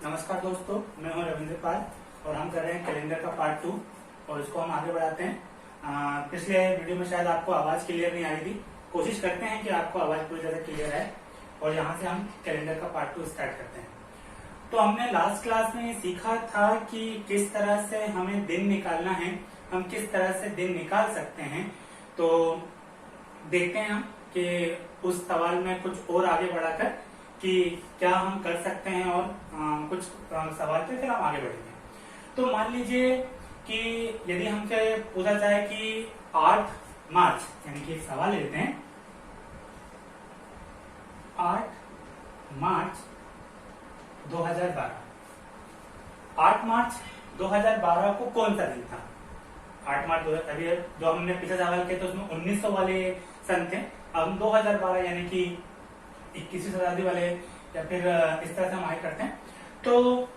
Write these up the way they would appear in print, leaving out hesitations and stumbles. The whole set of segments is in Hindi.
नमस्कार दोस्तों, मैं हूं रविंद्र पाल और हम कर रहे हैं कैलेंडर का पार्ट 2 और इसको हम आगे बढ़ाते हैं। पिछले वीडियो में शायद आपको आवाज क्लियर नहीं आ रही थी। कोशिश करते हैं कि आपको आवाज पूरी तरह क्लियर आए और यहाँ से हम कैलेंडर का पार्ट 2 स्टार्ट करते हैं। तो हमने लास्ट क्लास में सीखा था कि किस तरह से हमें दिन निकालना है, हम किस तरह से दिन निकाल सकते हैं। तो देखते हैं हम कि उस सवाल में कुछ और आगे बढ़ाकर कि क्या हम कर सकते हैं और कुछ सवाल पे फिर हम आगे बढ़ेंगे। तो मान लीजिए कि यदि हमसे पूछा जाए कि 8 मार्च, यानी कि एक सवाल लेते हैं, 8 मार्च 2012, 8 मार्च 2012 को कौन सा दिन था? 8 मार्च अभी जो हमने पिछले सवाल किए तो उसमें 1900 वाले सन थे। अब 2012 यानी कि 21वीं शताब्दी वाले या फिर इस तरह से हम आगे करते हैं। तो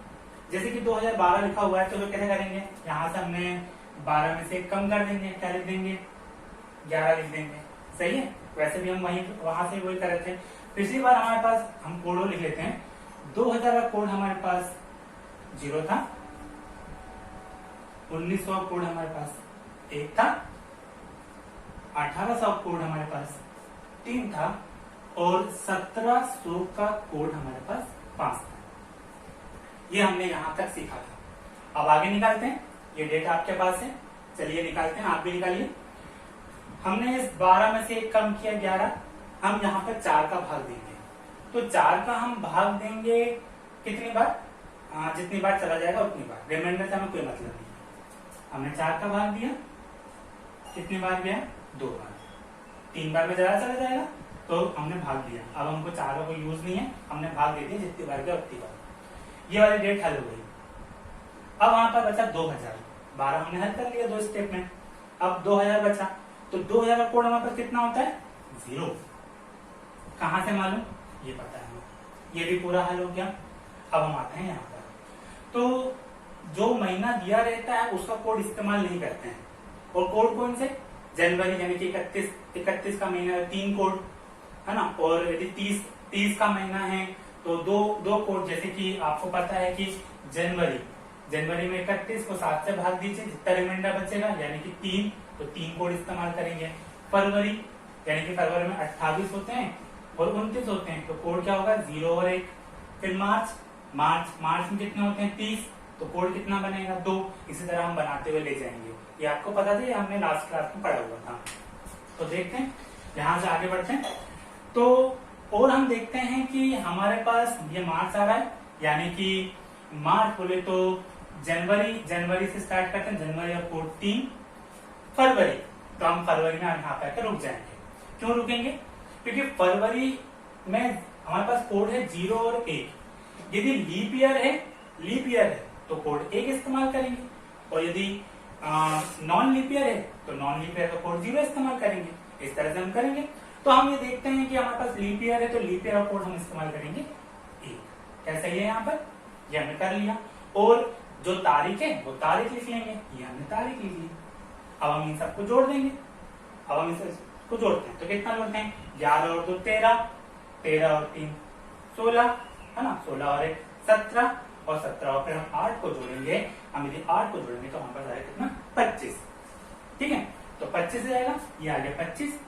जैसे कि 2012 लिखा हुआ है तो वो कैसे करेंगे? यहाँ से हमने 12 में से कम कर देंगे, क्या लिख देंगे? 11 लिख देंगे। सही है। वैसे भी हम वहां से वही कर रहे थे। पिछली बार हमारे पास हम कोड लिख लेते हैं। 2000 का कोड हमारे पास 0 था, 1900 का कोड हमारे पास 1 था, 1800 का कोड हमारे पास 3 था और 1700 का कोड हमारे पास 5 था। ये हमने यहां तक सीखा था। अब आगे निकालते हैं। ये डेटा आपके पास है, चलिए निकालते हैं। आप भी निकालिए। हमने इस 12 में से एक कम किया 11, हम यहाँ पर 4 का भाग देंगे। तो 4 का हम भाग देंगे कितनी बार? जितनी बार चला जाएगा उतनी बार। रिमाइंडर से हमें कोई मतलब नहीं। हमने 4 का भाग दिया, कितनी बार गया? 2 बार। 3 बार में ज्यादा चला जाएगा तो हमने भाग दिया। अब हमको 4 का कोई यूज नहीं है, हमने भाग दे दिया, जितनी बार गया उतनी बार। ये वाली डेट हल हो गई। अब वहां पर बचा 2000। 12 हमने हल कर लिया 2 स्टेप में। अब 2000 बचा तो 2000 का कोड हमारे पास कितना होता है? 0। कहां से मालूम? ये पता है। ये भी पूरा हल हो गया। अब हम आते हैं यहाँ पर। तो जो महीना दिया रहता है उसका कोड इस्तेमाल नहीं करते हैं। और कोड कौन से? जनवरी यानी कि 31 का महीना 3 कोड है ना। और यदि 30 का महीना है तो दो कोड। जैसे कि आपको पता है कि जनवरी में 31 को 7 से भाग दीजिए, जितना रिमाइंडर बचेगा यानी कि 3, तो 3 कोड इस्तेमाल करेंगे। फरवरी यानी कि फरवरी में 28 होते हैं और 29 होते हैं, तो कोड क्या होगा? 0 और 1। फिर मार्च में कितने होते हैं? 30, तो कोड कितना बनेगा? 2। इसी तरह हम बनाते हुए ले जाएंगे। ये आपको पता था, ये हमने लास्ट क्लास में पढ़ा हुआ था। तो देखते हैं, यहां से आगे बढ़ते हैं। तो और हम देखते हैं कि हमारे पास ये मार्च आ रहा है, यानी कि मार्च बोले तो जनवरी से स्टार्ट करते हैं। जनवरी का कोड 3। फरवरी, तो हम फरवरी में यहाँ पे रुक जाएंगे। क्यों रुकेंगे? क्योंकि फरवरी में हमारे पास कोड है 0 और 1। यदि लीप ईयर है तो कोड 1 इस्तेमाल करेंगे, और यदि नॉन लीप ईयर है तो नॉन लीप ईयर का कोड 0 इस्तेमाल करेंगे। इस तरह से हम करेंगे। तो हम ये देखते हैं कि हमारे पास लीप ईयर है तो लीप ईयर का कोड हम इस्तेमाल करेंगे 1। क्या सही है? यहाँ पर ये हमने कर लिया। और जो तारीख है वो तारीख लिख लेंगे। ये हमने तारीख लिख ली। अब हम इन सबको जोड़ देंगे। अब हम इसको जोड़ते हैं तो कितना जोड़ते हैं? 11 और 2 13, 13 और 3 16 है ना। 16 और 1 17 और 17 और फिर हम 8 को जोड़ेंगे। हम यदि 8 को जोड़ेंगे तो हमारे पास आएगा कितना? 25। ठीक है, तो 25 जाएगा। ये आ गया 25।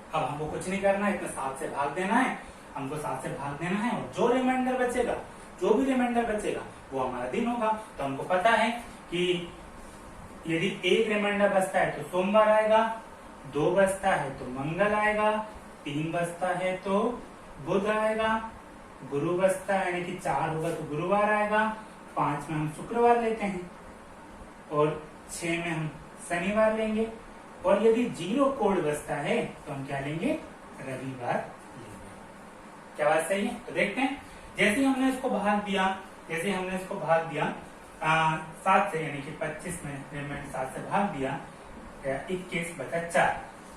अब हमको कुछ नहीं करना है, इतना 7 से भाग देना है। हमको 7 से भाग देना है और जो रिमाइंडर बचेगा, जो भी रिमाइंडर बचेगा वो हमारा दिन होगा। तो हमको पता है कि यदि 1 रिमाइंडर बचता है तो सोमवार आएगा, 2 बचता है तो मंगल आएगा, 3 बचता है तो बुध आएगा, गुरु बचता है यानी कि 4 होगा तो गुरुवार आएगा, 5 में हम शुक्रवार लेते हैं और 6 में हम शनिवार लेंगे, और यदि 0 कोड बचता है तो हम क्या लेंगे? रविवार लेंगे। क्या बात सही है? तो देखते हैं। जैसे हमने इसको भाग दिया 7 से, यानी कि 25 में रिमाइंडर 7 से भाग दिया, 21 बचा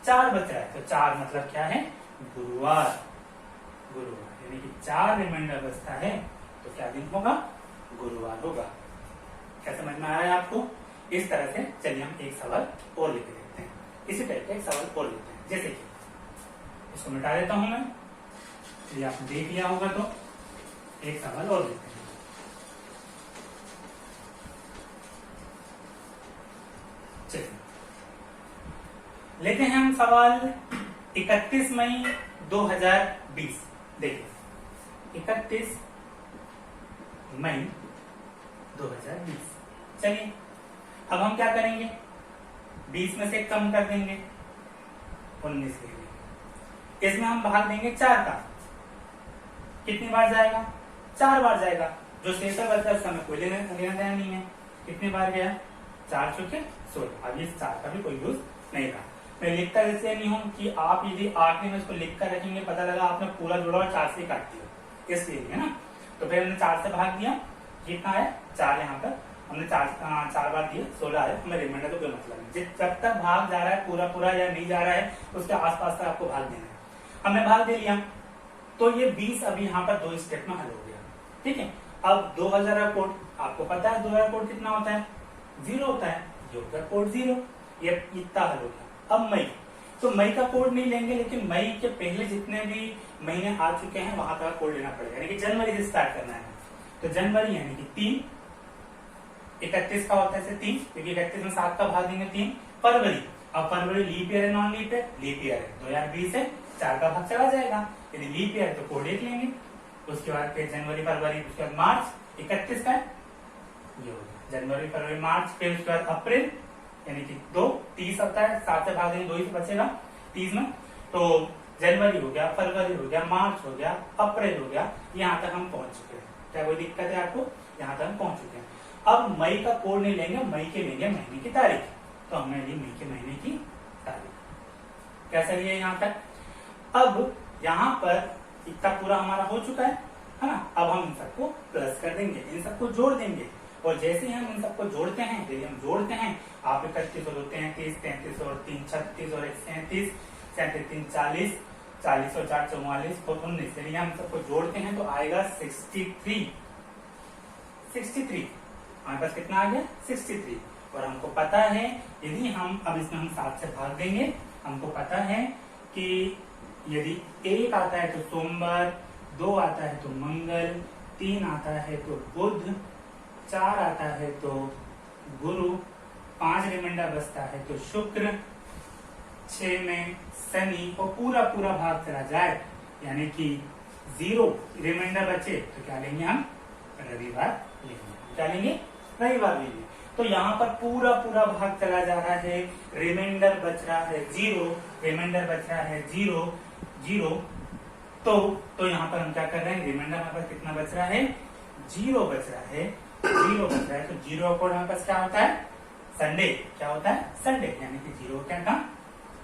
4 बच रहा है। तो 4 मतलब क्या है? गुरुवार। यानी कि 4 रिमाइंडर बचता है तो क्या दिन होगा? गुरुवार होगा। क्या समझ में आ रहा है आपको? इस तरह से चलिए हम एक सवाल और लेके देखते हैं। इसी तरह का एक सवाल और लेते हैं। जैसे कि इसको मिटा देता हूं मैं, ये आपने देख लिया होगा। तो एक सवाल और लेते हैं। चलिए लेते हैं हम सवाल 31 मई 2020। देखिए 31 मई 2020। चलिए अब हम क्या करेंगे, 20 में से कम कर देंगे, 19 ले लेंगे। इसमें हम भाग देंगे 4 का, कितनी बार जाएगा, 4 बार जाएगा। जो शेषा बचता है उसका हमें कोई लेना देना नहीं है। कितनी बार गया, 4 चुके 16। अब इस 4 का भी कोई यूज नहीं रहा। मैं लिखता इसलिए नहीं हूं कि आप यदि आखिरी में इसको लिख कर रखेंगे, पता लगा आपने पूरा जोड़ा और 4 से काट दिया, इसलिए है ना। तो फिर हमने 4 से भाग दिया, कितना है 4, यहाँ पर हमने 4 बार दिए, 16 है, हमें रिमाइंडर तो कोई मतलब नहीं। जब तक भाग जा रहा है पूरा या नहीं जा रहा है उसके आसपास तक आपको भाग देना है। हमने भाग दे लिया तो ये 20 अभी यहाँ पर 2 स्टेप में हल हो गया। ठीक है, अब 2000 का कोड आपको पता है, 2000 कोड कितना होता है, 0 होता है, जो होता है कोड 0। ये इतना हल हो गया। अब मई, तो मई का कोड नहीं लेंगे, लेकिन मई के पहले जितने भी महीने आ चुके हैं वहां का कोड लेना पड़ेगा, यानी कि जनवरी से स्टार्ट करना है। तो जनवरी यानी कि 3, 31 का होता है 3, क्योंकि 31 में 7 का भाग देंगे 3। फरवरी, अब फरवरी लीप ईयर है नॉन लीप है, लीप ईयर है 2020 है, 4 का भाग चला जाएगा, यदि लीप ईयर तो कोड 1 लेंगे। उसके बाद फिर जनवरी फरवरी, उसके बाद मार्च 31 का है, ये हो गया जनवरी फरवरी मार्च। फिर उसके बाद अप्रैल यानी कि 2, 30 होता है, 7 से भाग देंगे 2 ही से बचेगा 30 में। तो जनवरी हो गया, फरवरी हो गया, मार्च हो गया, अप्रैल हो गया, यहाँ तक हम पहुंच चुके हैं। क्या कोई दिक्कत है आपको, यहाँ तक हम पहुंच चुके हैं। अब मई का कोड नहीं लेंगे, मई के लेंगे महीने की तारीख। तो हमने ली मई के महीने की तारीख। कैसा लिया यहाँ तक। अब यहाँ पर इतना पूरा हमारा हो चुका है ना। अब हम इन सबको प्लस कर देंगे, इन सबको जोड़ देंगे, और जैसे ही हम इन सबको जोड़ते हैं, यदि हम जोड़ते हैं, आप 31 और 33, 33 और 3 36 और 1 37, 37 3 40, 40 और 4 44 और 19, यदि हम सबको जोड़ते हैं तो आएगा 63। हमारे पास कितना आ गया 63। और हमको पता है यदि हम अब इसमें हम 7 से भाग देंगे, हमको पता है कि यदि 1 आता है तो सोमवार, 2 आता है तो मंगल, 3 आता है तो बुध, 4 आता है तो गुरु, 5 रिमाइंडर बचता है तो शुक्र, 6 में शनि, और पूरा भाग चला जाए यानी कि 0 रिमाइंडर बचे तो क्या लेंगे हम, रविवार लेंगे। क्या लेंगे, रविवार लेंगे। तो यहाँ पर पूरा भाग चला जा रहा है, रिमाइंडर बच रहा है 0, रिमाइंडर बच रहा है 0। तो यहाँ पर हम क्या कर रहे हैं, रिमाइंडर हमारे पास कितना बच रहा है, 0 बच रहा है। तो 0 कोड हमारे पास क्या होता है, संडे। क्या होता है, संडे, यानी कि 0 क्या था,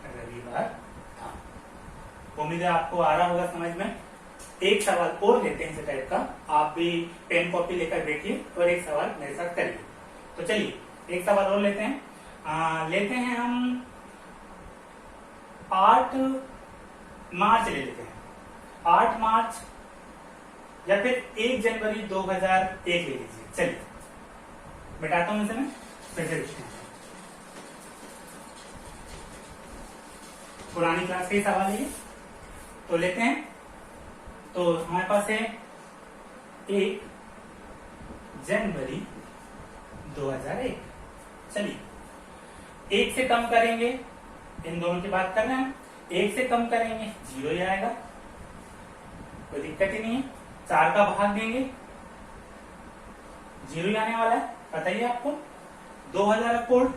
रविवार था। उम्मीद है आपको आ रहा होगा समझ में। एक सवाल और लेते हैं इस टाइप का, आप भी पेन कॉपी लेकर बैठिए और एक सवाल मेरे साथ करिए। तो चलिए एक सवाल और लेते हैं। लेते हैं हम 8 मार्च ले लेते हैं, 8 मार्च या फिर 1 जनवरी 2001 ले लीजिए। चलिए बैठाता हूं इसे मैं, फिर से लिखते हैं। पुरानी क्लास के सवाल है तो लेते हैं। तो हमारे पास है 1 जनवरी 2001। चलिए 1 से कम करेंगे, इन दोनों की बात कर रहे हैं। 1 से कम करेंगे 0 ही आएगा, कोई दिक्कत ही नहीं है। 4 का भाग देंगे 0 ही आने वाला है, पता ही है आपको। 2000 कोड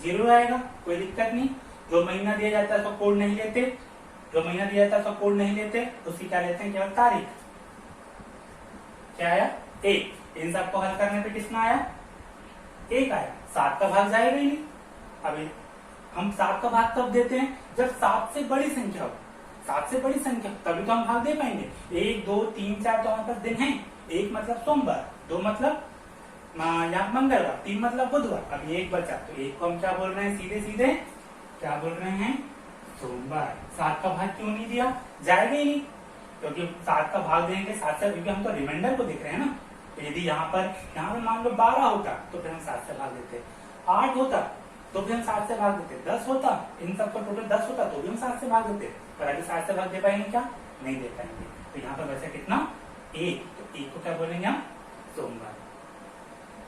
0 आएगा, कोई दिक्कत नहीं। जो महीना दिया जाता है उसका कोड नहीं लेते, जो महीना दिया जाता है उसका कोड नहीं लेते, उसकी क्या लेते हैं, केवल तारीख। क्या आया, 1। इन सबको हल करने पे कितना आया, 1 आया। 7 का भाग जाएगा ही नहीं। अभी हम 7 का भाग कब देते हैं, जब 7 से बड़ी संख्या हो। 7 से बड़ी संख्या तभी तो हम भाग दे पाएंगे। 1 2 3 4 तो हमारे पास दिन है। 1 मतलब सोमवार, 2 मतलब यहाँ मंगलवार, 3 मतलब बुधवार। अब 1 बचा तो 1 को हम क्या बोल रहे हैं, सीधे क्या बोल रहे हैं, सोमवार। 7 का भाग क्यों नहीं दिया, जाएगा ही नहीं, क्योंकि 7 का भाग देंगे 7 से, क्योंकि हम तो रिमाइंडर को देख रहे हैं ना। तो यदि यहाँ पर मान लो 12 होता तो फिर हम 7 से भाग देते, 8 होता तो भी हम 7 से भाग देते, 10 होता, इन सबका टोटल 10 होता तो भी हम 7 से भाग देते। पर अभी 7 से भाग दे पाएंगे क्या, नहीं दे पाएंगे। तो यहाँ पर बचा कितना, 1। तो 1 को क्या बोलेंगे हम, सोमवार।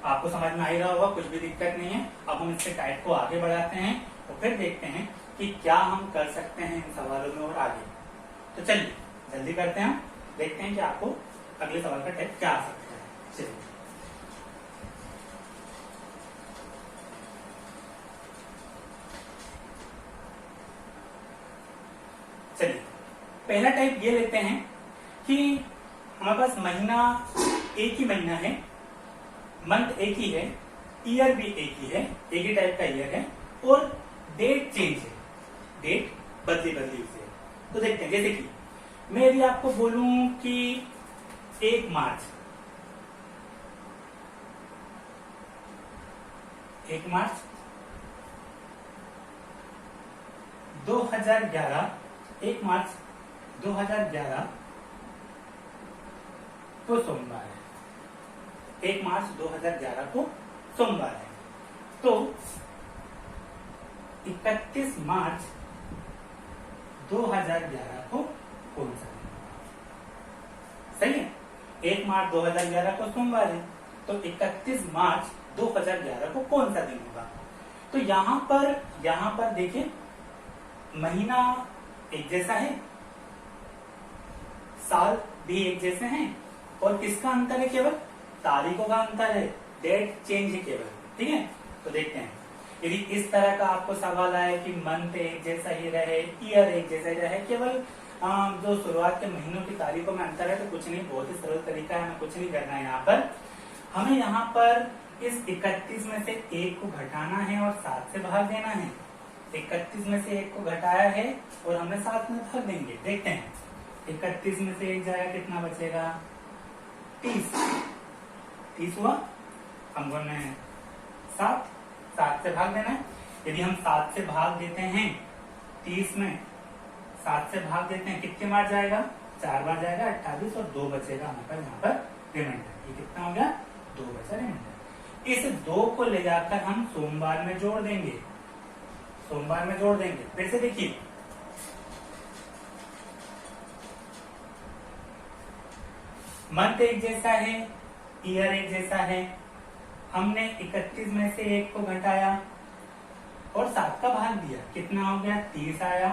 आपको समझ में आ ही रहा होगा, कुछ भी दिक्कत नहीं है। अब हम इसके टाइप को आगे बढ़ाते हैं और फिर देखते हैं कि क्या हम कर सकते हैं इन सवालों में और आगे। तो चलिए जल्दी करते हैं, देखते हैं कि आपको अगले सवाल का टाइप क्या आ सकता है। चलिए चलिए पहला टाइप ये लेते हैं कि हमारे पास महीना एक ही महीना है, मंथ एक ही है, ईयर भी एक ही है, एक ही टाइप का ईयर है और डेट चेंज है, डेट बदली बदली से। तो देखते हैं, जैसे कि मैं यदि आपको बोलूं कि 1 मार्च 2011, 1 मार्च 2011 को सोमवार है, 1 मार्च 2011 को सोमवार है। तो 31 मार्च 2011 को कौन सा दिन होगा? सही है, 1 मार्च 2011 को सोमवार है, तो 31 मार्च 2011 को कौन सा दिन होगा? तो यहां पर देखिए महीना एक जैसा है, साल भी एक जैसे हैं और किसका अंतर है? केवल तारीखों का अंतर है, डेट चेंज है केवल। ठीक है, तो देखते हैं यदि इस तरह का आपको सवाल आए कि मंथ एक जैसा ही रहे, ईयर एक जैसा ही रहे, केवल जो शुरुआत के महीनों की तारीखों में अंतर है, तो कुछ नहीं, बहुत ही सरल तरीका है, हमें कुछ नहीं करना है। यहाँ पर हमें यहाँ पर इस 31 में से 1 को घटाना है और 7 से भाग देना है। 31 में से 1 को घटाया है और हमने 7 में भाग देंगे। देखते हैं 31 में से 1 जाएगा, कितना बचेगा? 30 हुआ, हम बोल रहे हैं 7 से भाग देना है। यदि हम 7 से भाग देते हैं 30 में, 7 से भाग देते हैं, कितने बार जाएगा? 4 बार जाएगा, 28 और 2 बचेगा हमारे पास यहाँ पर रिमाइंडर। ये कितना हो गया? 2 बचा रिमाइंडर। इस 2 को ले जाकर हम सोमवार में जोड़ देंगे, सोमवार में जोड़ देंगे। फिर से देखिए, मंथ एक जैसा है, ईयर एक जैसा है, हमने 31 में से 1 को घटाया और 7 का भाग दिया, कितना हो गया? 30 आया,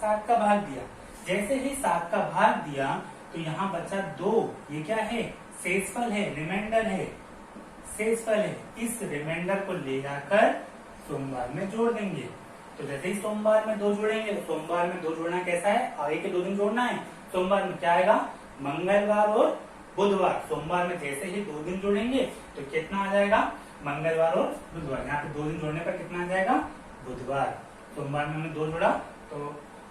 7 का भाग दिया। जैसे ही 7 का भाग दिया तो यहाँ बचा 2, ये क्या है? शेषफल है, रिमाइंडर है, शेषफल है। इस रिमाइंडर को ले जाकर सोमवार में जोड़ देंगे। तो जैसे ही सोमवार में 2 जोड़ेंगे, तो सोमवार में 2 जोड़ना कैसा है? आगे के 2 दिन जोड़ना है। सोमवार में क्या आएगा? मंगलवार और बुधवार। सोमवार में जैसे ही 2 दिन जोड़ेंगे तो कितना आ जाएगा? मंगलवार और बुधवार। यहाँ पे 2 दिन जोड़ने पर कितना आ जाएगा? बुधवार। सोमवार में हमने 2 जोड़ा तो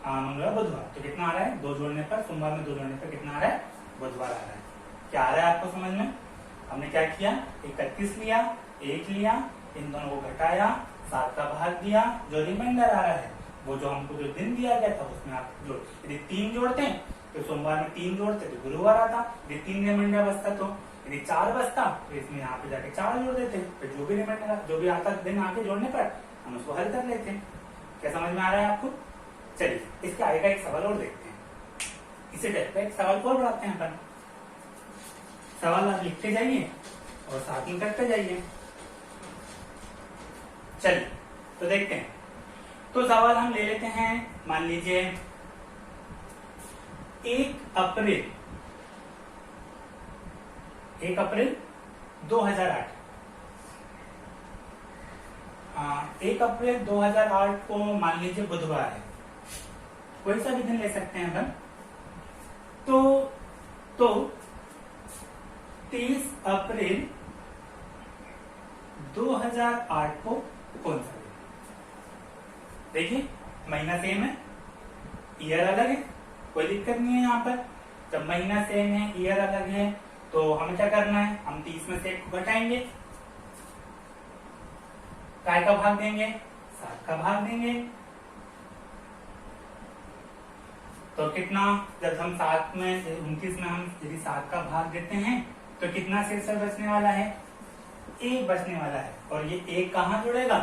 मंगलवार बुधवार, तो कितना आ रहा है? 2 जोड़ने पर, सोमवार में 2 जोड़ने पर कितना आ रहा है? बुधवार आ रहा है। क्या आ रहा है आपको समझ में? हमने क्या किया? 31 लिया, 1 लिया, इन दोनों को घटाया, 7 का भाग दिया, जो रिमाइंडर आ रहा है वो जो हमको जो दिन दिया गया था उसमें आप जोड़, यदि 3 जोड़ते हैं तो सोमवार में 3 जोड़ते तो गुरुवार आता, यदि 3 रिमाइंडर बचता तो, यदि 4 बचता तो इसमें यहाँ पे जाके 4 जोड़ देते, फिर जो भी रिमाइंडर जो भी आता दिन आगे जोड़ने पर हम उसको हल कर लेते हैं। क्या समझ में आ रहा है आपको? चलिए इसके आगे का एक सवाल और देखते हैं। इसी टाइप का एक सवाल और बढ़ाते हैं अपन। सवाल आप लिखते जाइए और साथ में करते जाइए। चलिए तो देखते हैं। तो सवाल हम ले लेते हैं, मान लीजिए 1 अप्रैल 2008। 1 अप्रैल 2008 को मान लीजिए बुधवार है, कोई सा भी दिन ले सकते हैं अपन। तो 30 अप्रैल 2008 को कौन सा दिन? देखिए महीना सेम है, ईयर अलग है, कोई दिक्कत नहीं है। यहाँ पर जब महीना सेम है, ईयर अलग है, तो हमें क्या करना है? हम 30 में से 1 को घटाएंगे, काय का भाग देंगे? 7 का भाग देंगे। तो कितना? जब हम 7 में 29 में हम यदि 7 का भाग देते हैं तो कितना शेषफल बचने वाला है? 1 बचने वाला है। और ये 1 कहाँ जुड़ेगा?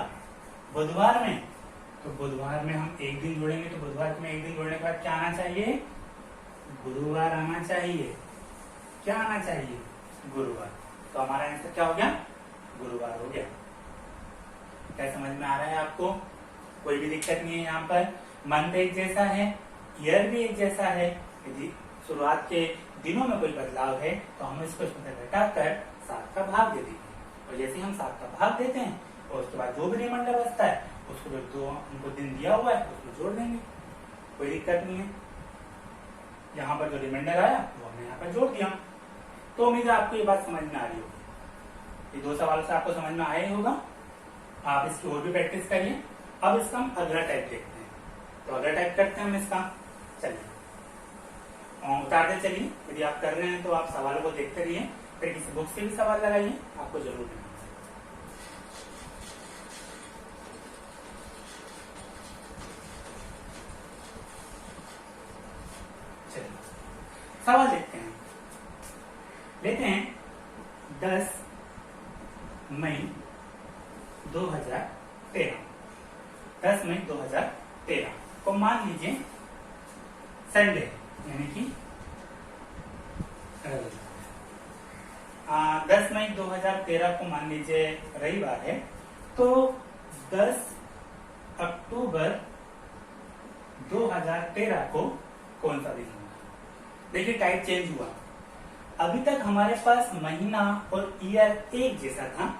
बुधवार में। तो बुधवार में हम 1 दिन जोड़ेंगे, तो बुधवार में 1 दिन जोड़ने के बाद क्या आना चाहिए? गुरुवार आना चाहिए। क्या आना चाहिए? गुरुवार। तो हमारा आंसर क्या हो गया? गुरुवार हो गया। क्या समझ में आ रहा है आपको? कोई भी दिक्कत नहीं है। यहाँ पर मंथ एक जैसा है, ईयर भी एक जैसा है। यदि शुरुआत के दिनों में कोई बदलाव है तो हम इसको इसमें घटाकर 7 का भाग दे देंगे, और जैसे हम 7 का भाग देते हैं और उसके बाद जो भी रिमाइंडर बचता है उसको जो हमको दिन दिया हुआ है उसमें जोड़ देंगे, कोई दिक्कत नहीं है। यहाँ पर जो रिमाइंडर आया वो हमने यहाँ पर जोड़ दिया। तो उम्मीद है आपको ये बात समझ में आ रही होगी। ये 2 सवाल से आपको समझ में आया ही होगा। आप इसकी और भी प्रैक्टिस करिए। अब इसका हम अगला टाइप देखते हैं। तो अगला टाइप करते हैं हम इसका। चलिए उतारते चलिए। यदि आप कर रहे हैं तो आप सवालों को देखते रहिए, फिर किसी बुक से भी सवाल लगाइए, आपको जरूर मिलेगा। चलिए सवाल देखते हैं। लेते हैं 10 मई 2013। 10 मई 2013 को मान लीजिए संडे, यानी कि 10 मई 2013 को मान लीजिए रविवार है। तो 10 अक्टूबर 2013 को कौन सा दिन होगा? देखिए टाइप चेंज हुआ। अभी तक हमारे पास महीना और ईयर एक जैसा था,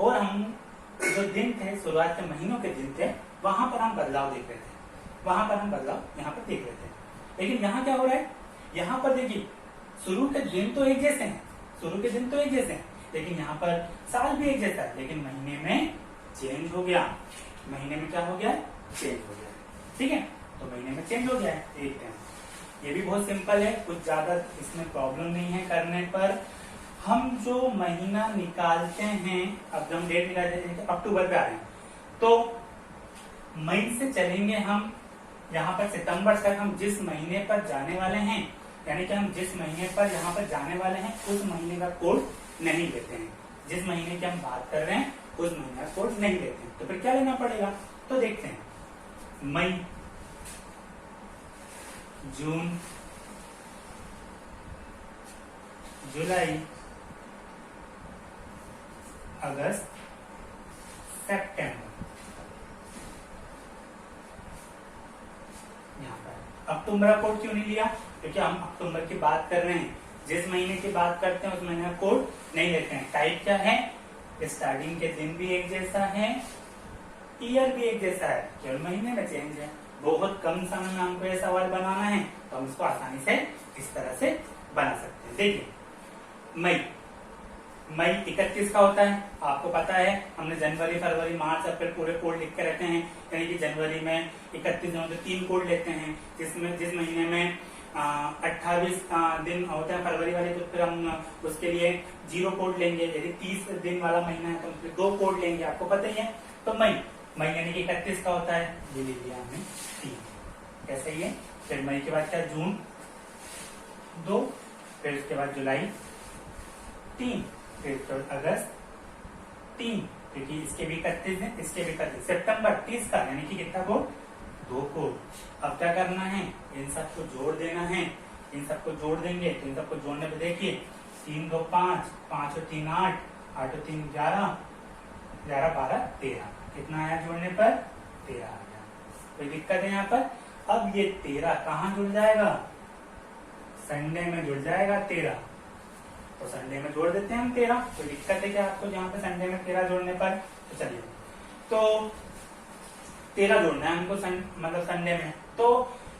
और हम जो दिन थे शुरुआत के महीनों के दिन थे वहां पर हम बदलाव देख रहे थे, वहां पर हम बदलाव यहाँ पर देख रहे थे। लेकिन यहाँ क्या हो रहा है? यहाँ पर देखिए शुरू के दिन तो एक जैसे हैं, शुरू के दिन तो एक जैसे हैं, लेकिन यहाँ पर साल भी एक जैसा है, लेकिन महीने में चेंज हो गया। महीने में क्या हो गया? चेंज हो गया। ठीक है, तो महीने में चेंज हो गया है एक दिन। ये भी बहुत सिंपल है, कुछ ज्यादा इसमें प्रॉब्लम नहीं है करने पर। हम जो महीना निकालते हैं, अब जब हम डेट निकालते हैं अक्टूबर पे आ रहे हैं, तो मई से चलेंगे हम यहाँ पर सितंबर तक। हम जिस महीने पर जाने वाले हैं, यानी कि हम जिस महीने पर यहाँ पर जाने वाले हैं उस महीने का कोड नहीं लेते हैं। जिस महीने की हम बात कर रहे हैं उस महीने का कोड नहीं लेते हैं। तो फिर क्या लेना पड़ेगा? तो देखते हैं। मई, जून, जुलाई, अगस्त, सितंबर। यहाँ पर अक्टूबर का कोड क्यों नहीं लिया? क्योंकि हम अक्टूबर की बात कर रहे हैं। जिस महीने की बात करते हैं उस महीने का कोड नहीं लेते हैं। टाइप क्या है? स्टार्टिंग के दिन भी एक जैसा है, ईयर भी एक जैसा है, केवल महीने में चेंज है। बहुत कम समय में हमको ये सवाल बनाना है, तो हम इसको आसानी से इस तरह से बना सकते हैं। देखिए मई 31 का होता है, आपको पता है। हमने जनवरी, फरवरी, मार्च, अप्रैल पूरे कोड लिख के रखते हैं। यानी कि जनवरी में 31 दिन होते, 3 कोड लेते हैं। जिस महीने में 28 दिन होते हैं फरवरी वाले, तो फिर हम उसके लिए 0 कोड लेंगे। यदि 30 दिन वाला महीना है तो फिर 2 कोड लेंगे, आपको पता ही है। तो मई यानी कि 31 का होता है, ये लिख लिया हमने 3। कैसे ये? फिर मई के बाद क्या? जून 2, फिर उसके बाद जुलाई 3, फिर अगस्त 3, क्योंकि इसके भी 31 है, इसके भी 31। सितंबर 30 का, यानी कि कितना कोड? 2 कोड। अब क्या करना है? इन सबको जोड़ देना है। इन सबको जोड़ देंगे तो इन सबको जोड़ने पे देखिए 3 2 5, 5 और 3 8, 8 और 3 11, 11 12 13। कितना आया जोड़ने पर? 13 आ गया। कोई दिक्कत है यहाँ पर? अब ये 13 कहाँ जुड़ जाएगा? संडे में जुड़ जाएगा 13। तो संडे में जोड़ देते हैं हम 13। कोई दिक्कत है क्या आपको यहाँ पे संडे में 13 जोड़ने पर? तो चलिए, तो 13 जोड़ना है हमको मतलब संडे में। तो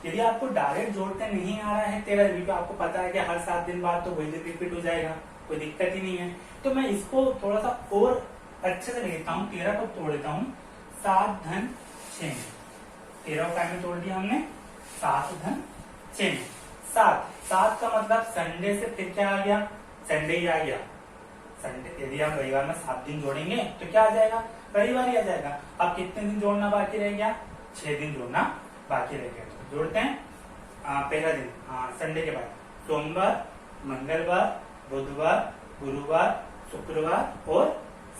यदि आपको डायरेक्ट जोड़ते नहीं आ रहा है 13, क्योंकि आपको पता है कि हर 7 दिन बाद तो वही दिन रिपीट हो जाएगा, कोई दिक्कत ही नहीं है। तो मैं इसको थोड़ा सा और अच्छे से लिखता हूँ। 13 को तोड़ देता हूँ 7 धन 6 में। 13 का में तोड़ दिया हमने 7 धन 6 में। 7 का मतलब संडे से फिर क्या आ गया? संडे ही आ गया। संडे, यदि हम रविवार में 7 दिन जोड़ेंगे तो क्या आ जाएगा? रविवार ही आ जाएगा। अब कितने दिन जोड़ना बाकी रह गया? 6 दिन जोड़ना बाकी रह गया। तो जोड़ते हैं। पहला दिन संडे के बाद सोमवार, मंगलवार, बुधवार, गुरुवार, शुक्रवार और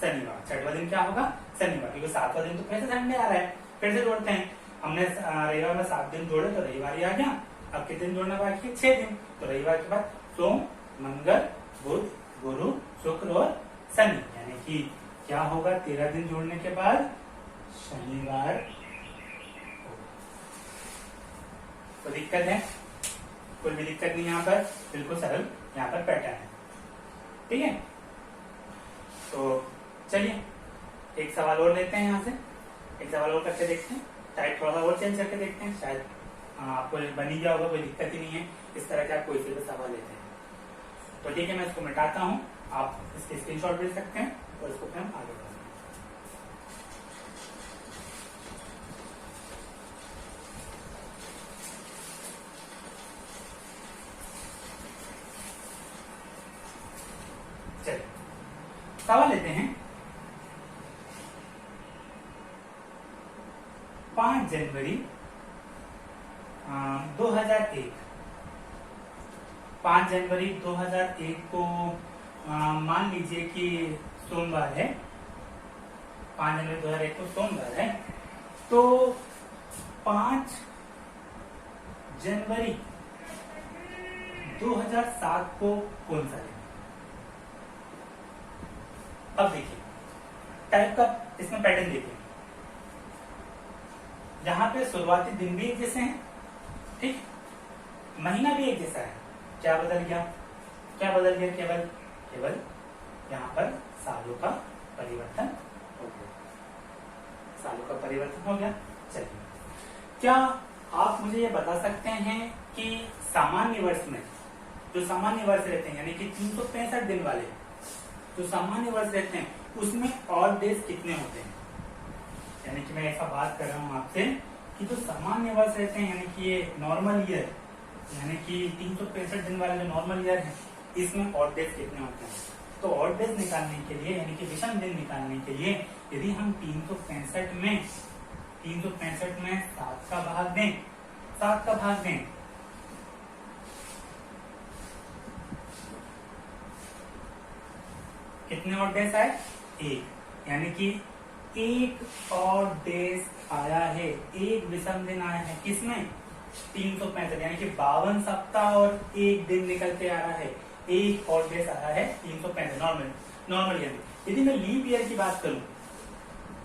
शनिवार। 6वां दिन क्या होगा? शनिवार, क्योंकि 7वां दिन तो फिर से संडे आ रहा है। फिर से जोड़ते हैं। हमने रविवार में 7 दिन जोड़े तो रविवार ही आ गया। अब कितने दिन जोड़ना बाकी है? 6 दिन। तो रविवार के बाद सोम, मंगल, बुध, गुरु, शुक्र और शनि, यानी कि क्या होगा 13 दिन जोड़ने के बाद शनिवार होगा। तो दिक्कत है? कोई भी दिक्कत नहीं, यहाँ पर बिल्कुल सरल यहाँ पर पैटर्न है। ठीक है, तो चलिए एक सवाल और लेते हैं, यहाँ से एक सवाल और करके देखते हैं, टाइप थोड़ा सा और चेंज करके देखते हैं, शायद आपको बन ही गया होगा, कोई दिक्कत ही नहीं है। इस तरह के आप कोई से भी सवाल लेते हैं तो ठीक है, मैं इसको मिटाता हूँ, आप इसके स्क्रीनशॉट ले सकते हैं और इसको फिर हम आगे बढ़ेंगे। चलिए सवाल लेते हैं। 5 जनवरी 2001, 5 जनवरी 2001 को मान लीजिए कि सोमवार है, 5 जनवरी 2001 को सोमवार है, तो 5 जनवरी 2007 को कौन सा दिन? अब देखिए टाइप का इसमें पैटर्न देखिए, यहाँ पे शुरुआती दिन भी एक जैसे हैं, ठीक, महीना भी एक जैसा है। क्या बदल गया? क्या बदल गया? केवल यहाँ पर सालों का परिवर्तन हो गया, सालों का परिवर्तन हो गया। चलिए, क्या आप मुझे ये बता सकते हैं कि सामान्य वर्ष में, जो सामान्य वर्ष रहते हैं यानी कि 365 दिन वाले जो सामान्य वर्ष रहते हैं, उसमें और डेज कितने होते हैं? यानी कि मैं ऐसा बात कर रहा हूं आपसे कि जो सामान्य वर्ष रहते हैं यानी कि ये नॉर्मल ईयर, यानी कि 365 दिन वाले जो नॉर्मल ईयर है, इसमें ऑड डेज कितने होते हैं? तो ऑड डेज निकालने के लिए यानी कि विषम दिन निकालने के लिए यदि हम 365 में 7 का भाग दें, कितने ऑड डेज आए? 1, यानी कि एक ऑड डेज आया है, एक विषम दिन आया है, किसमें? 365, यानी कि 52 सप्ताह और एक दिन निकल के आ रहा है, एक ऑड डेज आया है 365 नॉर्मल ईयर। यदि मैं लीप ईयर की बात करूं,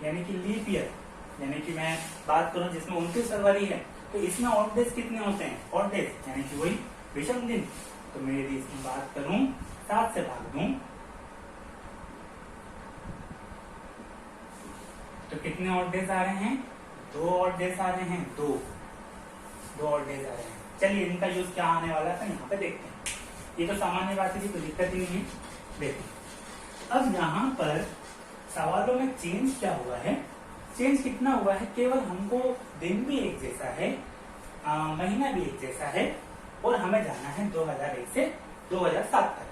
यानी कि लीप ईयर यानी कि मैं बात करूं जिसमें 29 फरवरी है, तो इसमें ऑड डेज कितने होते हैं? ऑड डेज यानी कि वही विषम दिन। तो मैं यदि इसकी बात करूं 7 से भाग दूं तो कितने ऑड डेज आ रहे हैं? 2 ऑड डेज आ रहे हैं, 2 ऑड डेज आ रहे हैं। चलिए इनका यूज क्या आने वाला था यहाँ पे देखते हैं। ये तो सामान्य बात है, कोई दिक्कत ही नहीं है। देखिए अब यहाँ पर सवालों में चेंज क्या हुआ है? चेंज कितना हुआ है? केवल हमको दिन भी एक जैसा है, महीना भी एक जैसा है, और हमें जाना है 2001 से 2007 तक।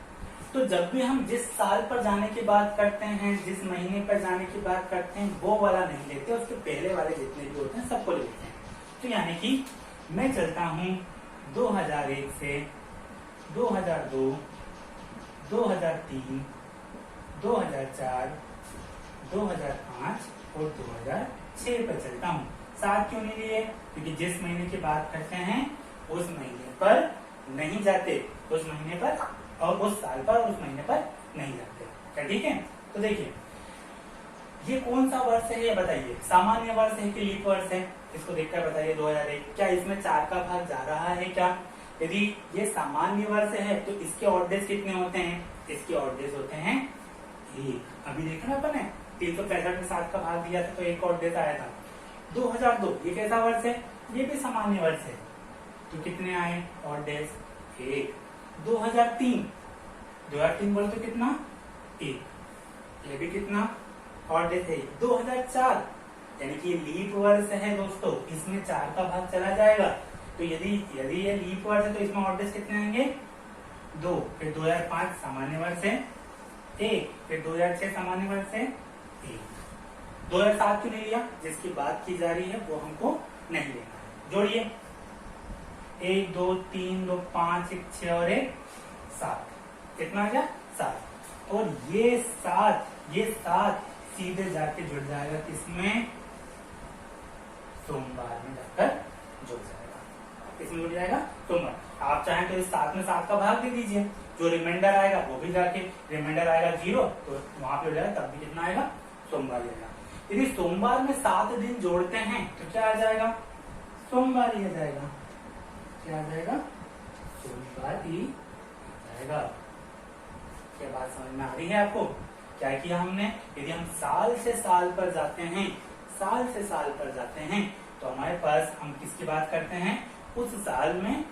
तो जब भी हम जिस साल पर जाने की बात करते हैं, जिस महीने पर जाने की बात करते हैं, वो वाला नहीं लेते, उसके पहले वाले जितने भी होते हैं सबको लेते हैं। तो यानी कि मैं चलता हूं 2001 से 2002, 2003, 2004, 2005 और 2006 पर चलता हूं। 7 क्यों नहीं लिए? क्योंकि जिस महीने की बात करते हैं उस महीने पर नहीं जाते, उस महीने पर और उस साल पर और उस महीने पर नहीं जाते। क्या ठीक है? तो देखिए ये कौन सा वर्ष है ये बताइए, सामान्य वर्ष है कि लीप वर्ष है? इसको देखकर बताइए 2001। क्या इसमें 4 का भाग जा रहा है क्या? यदि ये सामान्य वर्ष है तो इसके ऑड डेज कितने होते हैं? इसके ऑड डेज होते हैं 1। अभी देखा ना अपन ने 365 में 7 का भाग दिया था तो 1 ऑड डेज आया था। 2002 ये कैसा वर्ष है? ये भी सामान्य वर्ष है, तो कितने आए ऑड डेज? 1। 2003 बोले तो कितना? 1। ये भी कितना ऑड डेज है? 2004 यानी कि ये लीप वर्ष है दोस्तों, इसमें 4 का भाग चला जाएगा। तो यदि ये लीप वर्ष है तो इसमें ऑड डेज कितने आएंगे? 2। फिर 2005 सामान्य वर्ष है 1, फिर 2006 सामान्य वर्ष है 1। 2007 क्यों नहीं लिया? जिसकी बात की जा रही है वो हमको नहीं लेना है। जोड़िए 1 2 3 2 5 1 6 और 1 7, कितना आ गया? 7। और ये 7 सीधे जाके जुड़ जाएगा किसमें? सोमवार में जाकर जुड़ जाएगा। इसमें जुड़ जाएगा सोमवार। आप चाहें तो इस 7 में 7 का भाग दे दीजिए, जो रिमाइंडर आएगा वो भी जाके रिमाइंडर आएगा 0, तो वहां पे हो जाएगा, तब भी कितना आएगा, सोमवार आएगा। यदि सोमवार में 7 दिन जोड़ते हैं तो क्या आ जाएगा, सोमवार ही आ जाएगा। क्या आ जाएगा, सोमवार ही आ जाएगा। क्या बात समझ में आ रही है आपको? क्या किया हमने, यदि हम साल से साल पर जाते हैं, साल से साल पर जाते हैं, तो हमारे पास हम किसकी बात करते हैं, उस साल में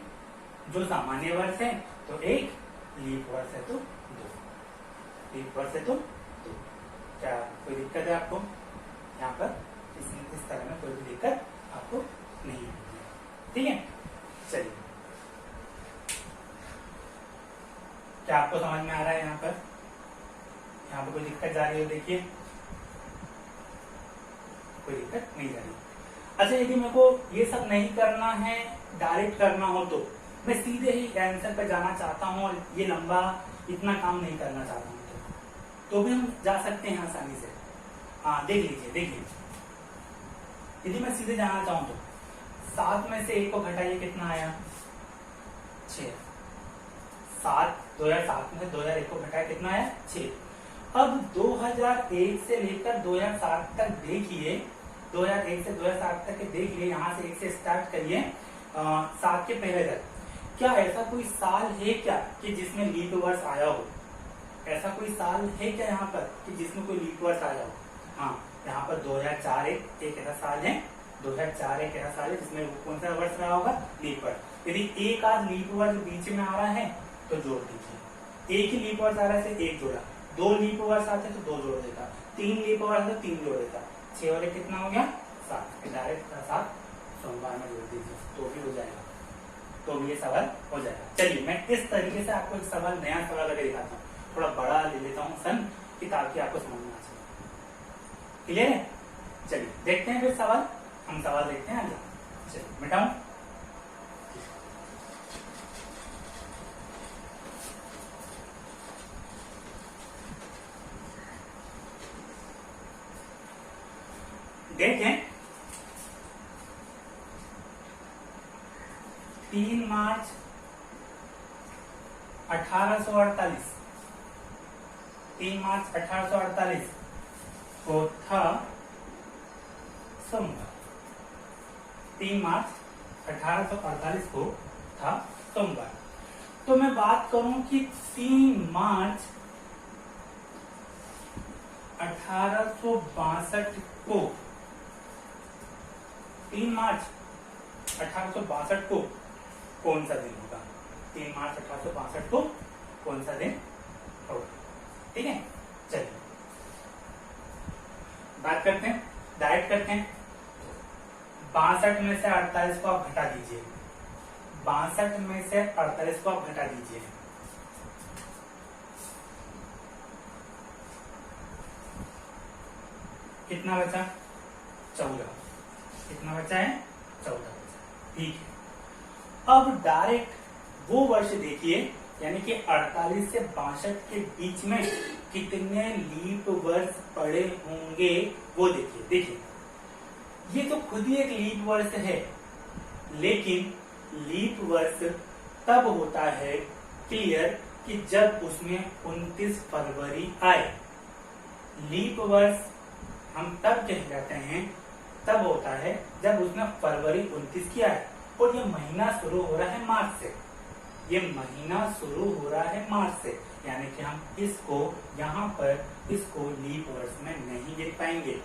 जो सामान्य वर्ष है तो एक, लीप वर्ष है तो 2, लीप वर्ष है तो 2। क्या कोई दिक्कत है आपको यहाँ पर? इस तरह में कोई भी दिक्कत आपको नहीं है, ठीक है। चलिए, क्या आपको समझ में आ रहा है यहाँ पर? यहाँ पर कोई दिक्कत जा रही है, देखिए कोई दिक्कत नहीं जा रही। अच्छा, यदि मेरे को ये सब नहीं करना है, डायरेक्ट करना हो, तो मैं सीधे ही आंसर पे जाना चाहता हूँ और ये लंबा इतना काम नहीं करना चाहता हूँ, तो भी हम जा सकते हैं आसानी से। हाँ, देख लीजिए, देखिए, यदि मैं सीधे जाना चाहूँ तो 7 में से 1 को घटाइए, कितना आया, 6। 2007 में से 2001 को घटाया, कितना आया, 6। अब 2001 से लेकर 2007 तक देखिए, 2001 से 2007 तक देखिए, यहाँ से 1 से स्टार्ट करिए 7 के पहले तक। क्या ऐसा कोई साल है क्या कि जिसमें लीप वर्ष आया हो? ऐसा कोई साल है क्या यहाँ पर कि जिसमें कोई लीप वर्ष आया हो? हाँ, यहाँ पर 2004 एक ऐसा साल है, 2004 एक ऐसा साल है जिसमें कौन सा वर्ष रहा होगा, लीप वर्ष। यदि एक आध लीप वर्ष बीच में आ रहा है तो जोड़ दीजिए, एक ही लीप वर्ष आ रहा है से 1 जोड़ा, 2 लीप वर्ष आते तो 2 जोड़ देता, 3 लीप वर्ष तो 3 जोड़ देता, 6 वाले कितना हो गया, 7। डायरेक्ट 7 सोमवार में जोड़ दीजिए तो भी हो जाएगा, तो भी ये सवाल हो जाएगा। चलिए, मैं इस तरीके से आपको एक सवाल, नया सवाल करके दिखाता हूँ, थोड़ा बड़ा ले लेता हूँ सन कि ताकि आपको समझ में आ जाए। क्लियर है? चलिए देखते हैं फिर सवाल, हम सवाल देखते हैं आगे। चलिए मिटाऊं, देखें 3 मार्च 1848, 3 मार्च 1848 को था सोमवार। 3 मार्च 1848 को था सोमवार। तो मैं बात करूं कि 3 मार्च 1862 को, 3 मार्च 1862 को कौन सा दिन होगा? 3 मार्च 1862 को कौन सा दिन होगा? ठीक है, चलिए बात करते हैं, डायरेक्ट करते हैं। 62 में से 48 को आप घटा दीजिए, 62 में से 48 को आप घटा दीजिए, कितना बचा? 14। कितना बचा है? 14 बचा। ठीक है, अब डायरेक्ट वो वर्ष देखिए, यानी कि 48 से 62 के बीच में कितने लीप वर्ष पड़े होंगे वो देखिए। देखिए, ये तो खुद ही एक लीप वर्ष है, लेकिन लीप वर्ष तब होता है क्लियर कि जब उसमें 29 फरवरी आए। लीप वर्ष हम तब कहलाते हैं, तब होता है जब उसमें फरवरी 29 की आए, और ये महीना शुरू हो रहा है मार्च से, ये महीना शुरू हो रहा है मार्च से, यानी कि हम इसको यहाँ पर इसको लीप वर्ष में नहीं गिन पाएंगे,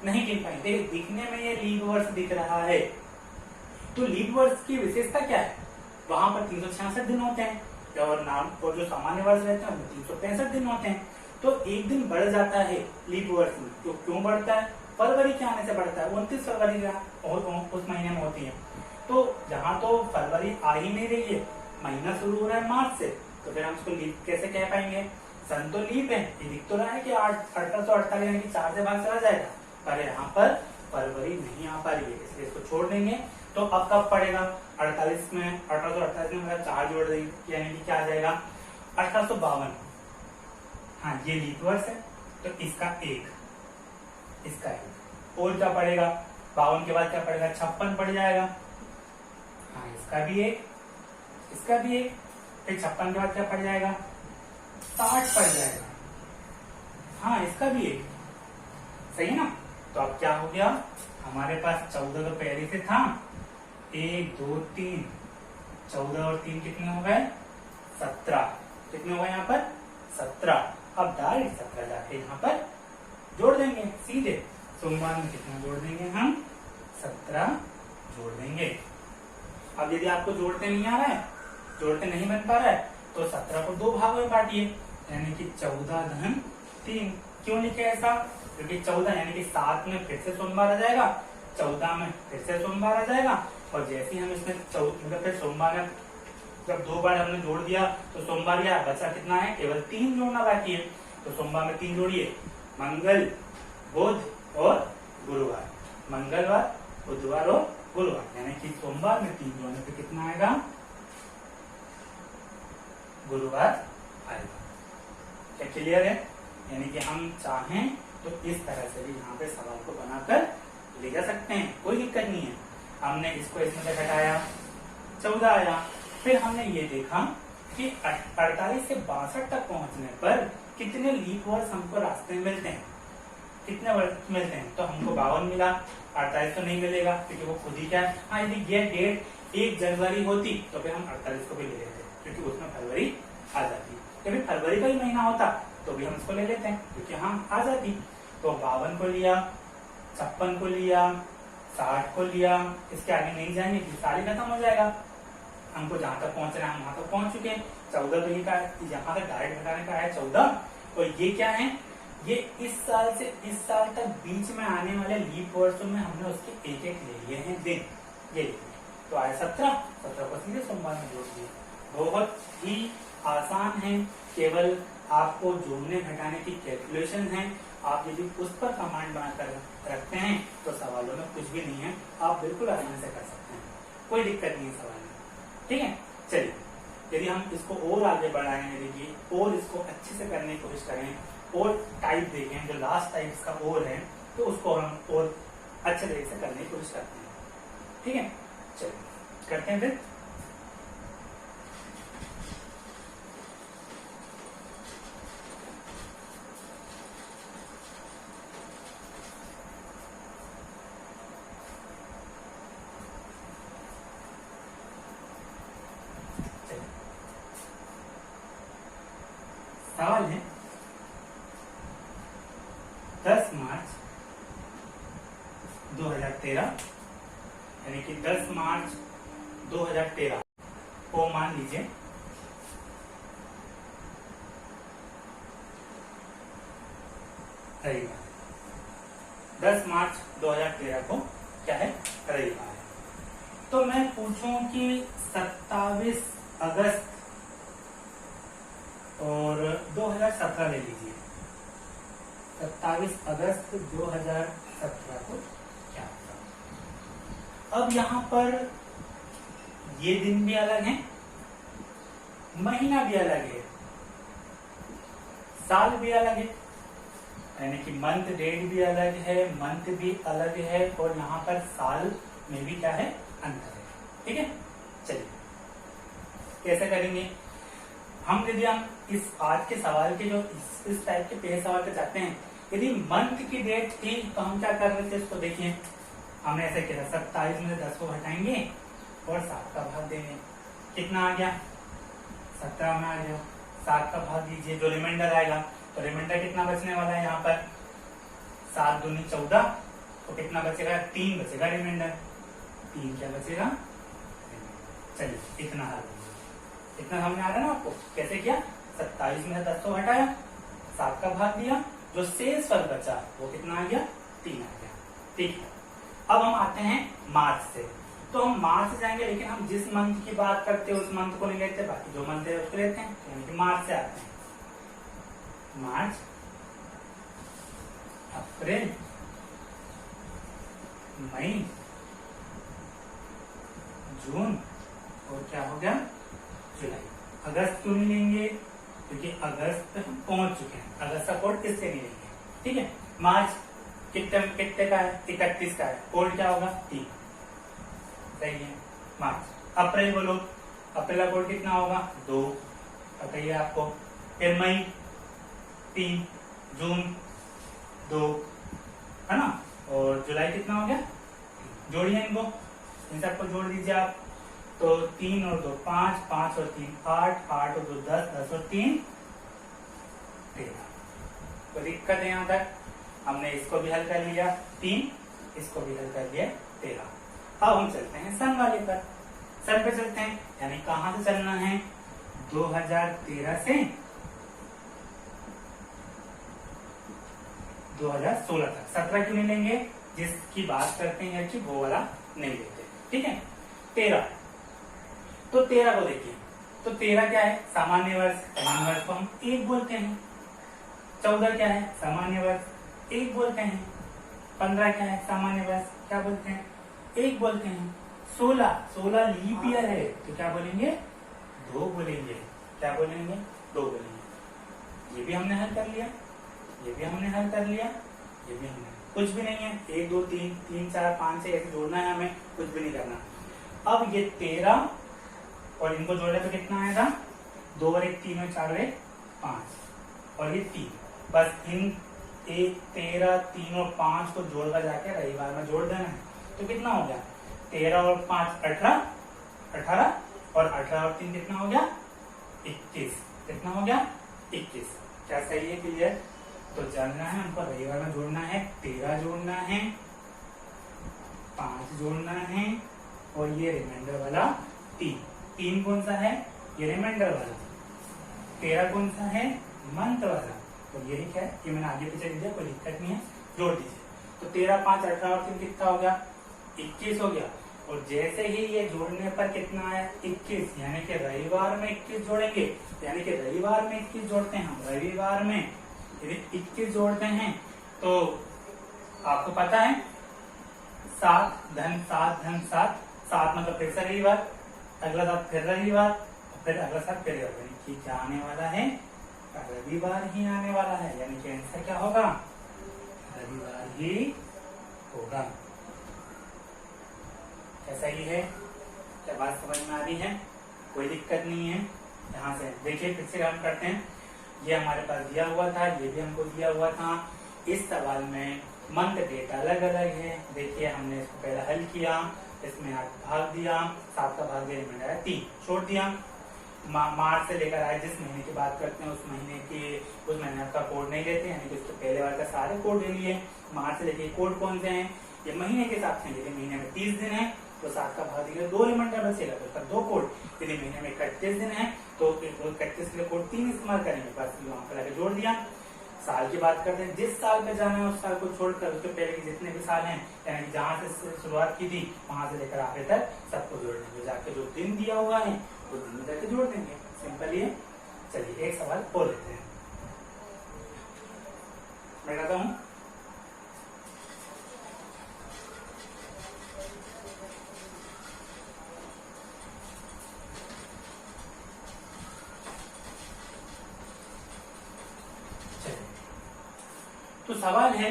नहीं गिन पाएंगे। दिखने में ये लीप वर्ष दिख रहा है, तो लीप वर्ष की विशेषता क्या है? वहां पर 366 दिन होते हैं, और नाम और जो सामान्य वर्ष रहते हैं 365 दिन होते हैं। तो एक दिन बढ़ जाता है लीप वर्ष में। तो क्यों बढ़ता है? फरवरी के आने से बढ़ता है, 29 फरवरी उस महीने में होती है। तो यहाँ तो फरवरी आ ही नहीं रही है, महीना शुरू हो रहा है मार्च से, तो फिर हम इसको लीप कैसे कह पाएंगे? सन तो लीप है, ये दिख तो रहा है कि 1848 यानी कि 4 से भाग चला जाएगा, पर यहाँ पर फरवरी नहीं आ पा रही है, इसलिए इसको छोड़ देंगे। तो अब कब पड़ेगा? 48 में 1848 में मतलब 4 जोड़ देंगे, यानी कि क्या आ जाएगा? 1852। हाँ, ये लीप वर्ष है, तो इसका एक, इसका एक, और क्या पड़ेगा? 52 के बाद क्या पड़ेगा? 56 पड़ जाएगा। हाँ, इसका भी एक, इसका भी एक, फिर 56 के बाद क्या पड़ जाएगा, 60 पड़ जाएगा। हाँ, इसका भी एक, सही है ना। तो अब क्या हो गया, हमारे पास 14 तो पहले से था, 1 2 3, 14 और 3 कितने हो गए, 17। कितने हो गए यहाँ पर, 17। अब डायरेक्ट 17 जाके यहाँ पर जोड़ देंगे सीधे। सोमवार में कितना जोड़ देंगे हम, 17 जोड़ देंगे। अब यदि आपको जोड़ते नहीं आ रहा है, जोड़ते नहीं बन पा रहा है, तो 17 को 2 भागों में बांटिए, यानी कि 14 धन 3। क्यों लिखे ऐसा, क्योंकि 14 यानी कि 7 में फिर से सोमवार आ जाएगा, 14 में फिर से सोमवार आ जाएगा, और जैसे ही हम इसमें मतलब फिर सोमवार में जब 2 बार हमने जोड़ दिया तो सोमवार क्या बचा, कितना है, केवल 3 जोड़ना बाकी है। तो सोमवार में 3 जोड़िए, मंगल बुध और गुरुवार, मंगलवार बुधवार और गुरुवार, यानी कि सोमवार में 3 जोड़ने पे कितना आएगा, गुरुवार आएगा। क्या क्लियर है, यानी कि हम चाहें तो इस तरह से भी यहाँ पे सवाल को बनाकर ले जा सकते हैं, कोई दिक्कत नहीं है। हमने इसको इसमें से घटाया, 14 आया। फिर हमने ये देखा कि 48 से 62 तक पहुंचने पर कितने लीप वर्ष हमको रास्ते में मिलते हैं, कितने वर्ष मिलते हैं। तो हमको 52 मिला, 48 तो नहीं मिलेगा क्योंकि वो खुद ही क्या है। हाँ, यदि ये डेट 1 जनवरी होती तो फिर हम 48 को भी ले लेते, क्योंकि उसमें फरवरी आ जाती। यदि फरवरी का ही महीना होता तो भी हम इसको ले लेते हैं, क्योंकि हम आ जाती। तो 52 को लिया, 56 को लिया, 60 को लिया, इसके आगे नहीं जाएंगे, सारी खत्म हो जाएगा। हमको जहां तक पहुंचना है हम वहां तक पहुंच चुके हैं। 14 तो ये का यहाँ तक डायरेक्ट घटाने का है 14, और ये क्या है, ये इस साल से इस साल तक बीच में आने वाले लीप वर्षों में हमने उसके एक एक ले लिए हैं दिन, ये तो आया 17 को सीधे सोमवार में जोड़ दिए। बहुत ही आसान है, केवल आपको जोड़ने घटाने की कैलकुलेशन है। आप यदि उस पर कमांड बनाकर रखते हैं तो सवालों में कुछ भी नहीं है, आप बिल्कुल आसानी से कर सकते हैं, कोई दिक्कत नहीं है सवाल में। ठीक है, चलिए यदि हम इसको और आगे बढ़ाएं, यदि और इसको अच्छे से करने की कोशिश करें, और टाइप देखें, जो लास्ट टाइप इसका और है, तो उसको हम और अच्छे तरीके से करने की कोशिश करते हैं। ठीक है, चलिए करते हैं फिर। सवाल है 10 मार्च 2013, यानी कि 10 मार्च 2013 को मान लीजिए रविवार। 10 मार्च 2013 को क्या है, रविवार है। तो मैं पूछूं कि 27 अगस्त और 2017 ले लीजिए, 27 अगस्त 2017 को क्या होगा। अब यहाँ पर ये दिन भी अलग है, महीना भी अलग है, साल भी अलग है, यानी कि मंथ डेट भी अलग है, मंथ भी अलग है, और यहाँ पर साल में भी क्या है, अंतर है। ठीक है, चलिए कैसे करेंगे हम। यदि हम इस आज के सवाल के जो इस टाइप के पहले सवाल पे जाते हैं, यदि मंथ की डेट थी तो हम क्या कर रहे थे, इसको देखिए, हमने ऐसे किया 27 में से 10 को हटाएंगे और 7 का भाग देंगे, कितना आ गया, 17 में आ गया। 7 का भाग दीजिए, जो रिमाइंडर आएगा, तो रिमाइंडर कितना बचने वाला है यहाँ पर, 7 दूनी 14, तो कितना बचेगा, 3 बचेगा रिमाइंडर। 3 क्या बचेगा, चलिए इतना हल, इतना समझ आ रहा है ना आपको कैसे किया। 27 में से 10 को हटाया, 7 का भाग दिया, जो शेष फल बचा वो कितना आ गया, 3 आ गया। ठीक है, अब हम आते हैं मार्च से। तो हम मार्च से जाएंगे, लेकिन हम जिस मंथ की बात करते हैं उस मंथ को नहीं लेते, बाकी जो मंथ है उसको लेते हैं, यानी कि मार्च से आते हैं। मार्च, अप्रैल, मई, जून, और क्या हो गया, जुलाई। अगस्त क्यों नहीं लेंगे, क्योंकि अगस्त पे हम पहुंच चुके हैं, अगस्त का कोड किससे नहीं लेंगे। ठीक है, मार्च कितने का है, 31 का है, कोड क्या होगा, 3, सही है। मार्च अप्रैल बोलो, अप्रैल का कोड कितना होगा 2, बताइए आपको। फिर मई 3, जून 2, है ना, और जुलाई कितना हो गया, जोड़िए इनको, इन सबको जोड़ दीजिए आप। तो 3 और 2 5, 5 और 3 8, 8 और 2 10, 10 और 3 13। कोई दिक्कत है यहाँ तक? हमने इसको भी हल कर लिया 3, इसको भी हल कर लिया 13। अब हम चलते हैं सन वाले पर। सन पे चलते हैं, यानी कहां से चलना है, 2013 से 2016 तक। 17 क्यों नहीं लेंगे, जिसकी बात करते हैं कि वो वाला नहीं लेते, ठीक है। 13, तो 13 को देखिए, तो 13 क्या है, सामान्य वर्ष, सामान्य वर्ष को हम 1 बोलते हैं। 14 क्या है, सामान्य वर्ष 1 बोलते हैं। 15 क्या है, सामान्य वर्ष, क्या बोलते हैं, 1 बोलते हैं। 16 लीप ईयर है, तो क्या बोलेंगे, 2 बोलेंगे। क्या बोलेंगे, 2 बोलेंगे। ये भी हमने हल कर लिया, ये भी हमने हल कर लिया, ये भी हमने, कुछ भी नहीं है, 1 2 3 3 4 5 6 ऐसे जोड़ना है हमें, कुछ भी नहीं करना। अब ये 13 और इनको जोड़ने पे कितना आएगा, 2 और 1 3 और 4 और 1 5 और ये 3, बस इन 1 13 3 और 5 को जोड़कर जाके रविवार में जोड़ देना है। तो कितना हो गया, 13 और 5 18, 18 और 18 और 3 कितना हो गया 21, कितना हो गया 21। क्या सही है, क्लियर? तो जानना है हमको, रविवार में जोड़ना है, 13 जोड़ना है, 5 जोड़ना है, और ये रिमाइंडर वाला 3 कौन सा है, ये रिमाइंडर वाला। 13 कौन सा है, मंथ वाला, और यही क्या है, ये मैंने आगे पीछे दिया, कोई दिक्कत नहीं है, जोड़ दीजिए। तो 13 5 18 और 3 कितना हो गया, 21 हो गया। और जैसे ही ये जोड़ने पर कितना आया, 21, यानी कि रविवार में 21 जोड़ेंगे, यानी कि रविवार में 21 जोड़ते हैं हम, रविवार में यदि 21 जोड़ते हैं तो आपको पता है 7 धन 7 धन 7, 7 मतलब फिर से रविवार, अगला 7 फिर रविवार, फिर अगला 7 फिर रविवार, यानी कि क्या आने वाला है, रविवार ही आने वाला है, यानी कि आंसर क्या होगा, रविवार ही होगा। ऐसा ही है, क्या बात समझ में आ रही है, कोई दिक्कत नहीं है। यहाँ से देखिए, फिर से हम करते हैं, ये हमारे पास दिया हुआ था, ये भी हमको दिया हुआ था। इस सवाल में मंथ डेट अलग अलग है। देखिए, हमने इसको पहले हल किया, इसमें 8 भाग दिया, 7 का भाग दिया, रिमाइंडर है 3 छोड़ दिया। मार्च से लेकर आए, जिस महीने की बात करते हैं उस महीने का कोड नहीं लेते, यानी कि उसके पहले बार का सारे कोड ले लिए। मार्च से लेके कोड कौन से हैं, ये महीने के हिसाब से, यदि महीने में 30 दिन है तो 7 का भाग दिया, 2 रिमाइंडर बचेगा, तो उसका 2 कोड। यदि महीने में 31 दिन है तो 31 के लिए कोड 3 इस्तेमाल करेंगे, बस वहां पर आके जोड़ दिया। साल की बात करते हैं, जिस साल में जाना है उस साल को छोड़कर उसके पहले के जितने भी साल हैं, यानी जहां से शुरुआत की थी वहां से लेकर आखिर तक सबको जोड़ देंगे, जाके जो दिन दिया हुआ है वो दिन में जाके जोड़ देंगे। सिंपल ही है। चलिए एक सवाल और लेते हैं, मैं कहता हूं, तो सवाल है,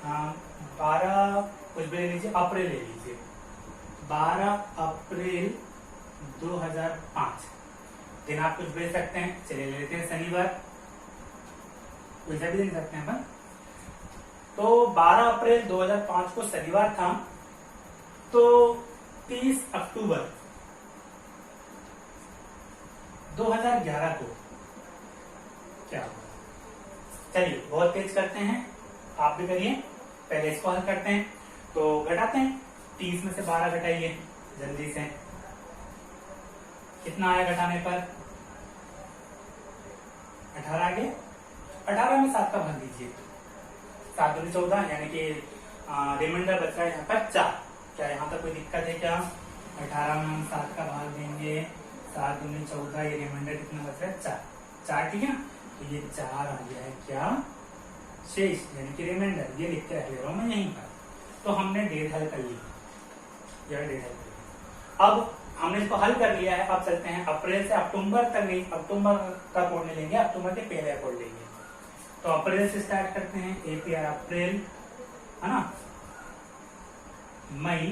हाँ 12 कुछ भी ले लीजिए, अप्रैल ले लीजिए, 12 अप्रैल 2005 दिन आप कुछ भेज सकते हैं। चलिए ले लेते हैं शनिवार, वैसा भी दे सकते हैं अपन। तो 12 अप्रैल 2005 को शनिवार था, तो 30 अक्टूबर 2011 को क्या होगा। चलिए बहुत तेज करते हैं, आप भी करिए, पहले इसको हल करते हैं। तो घटाते हैं, 30 में से 12 घटाइए जल्दी से, कितना आया घटाने पर, 18 आ गया। 18 में 7 का भाग दीजिए, 7 दूनी 14, यानी कि रिमाइंडर बच रहा है यहाँ पर 4। क्या यहाँ तक कोई दिक्कत है क्या, 18 में हम 7 का भाग देंगे, 7 दूनी 14, ये रिमाइंडर कितना बच रहा है 4, ठीक है। तो ये 4 आ गया है क्या शेष, यानी कि रिमाइंडर, ये लिखते रह रहा हूं मैं यहीं पर। तो हमने डेट हल कर ली, यह डेट हल कर ली। अब हमने इसको हल कर लिया है, अब चलते हैं अप्रैल से अक्टूबर तक, नहीं अक्टूबर का कोड नहीं लेंगे, अक्टूबर के पहले कोड लेंगे। तो अप्रैल से स्टार्ट करते हैं, APR अप्रैल, है ना, मई,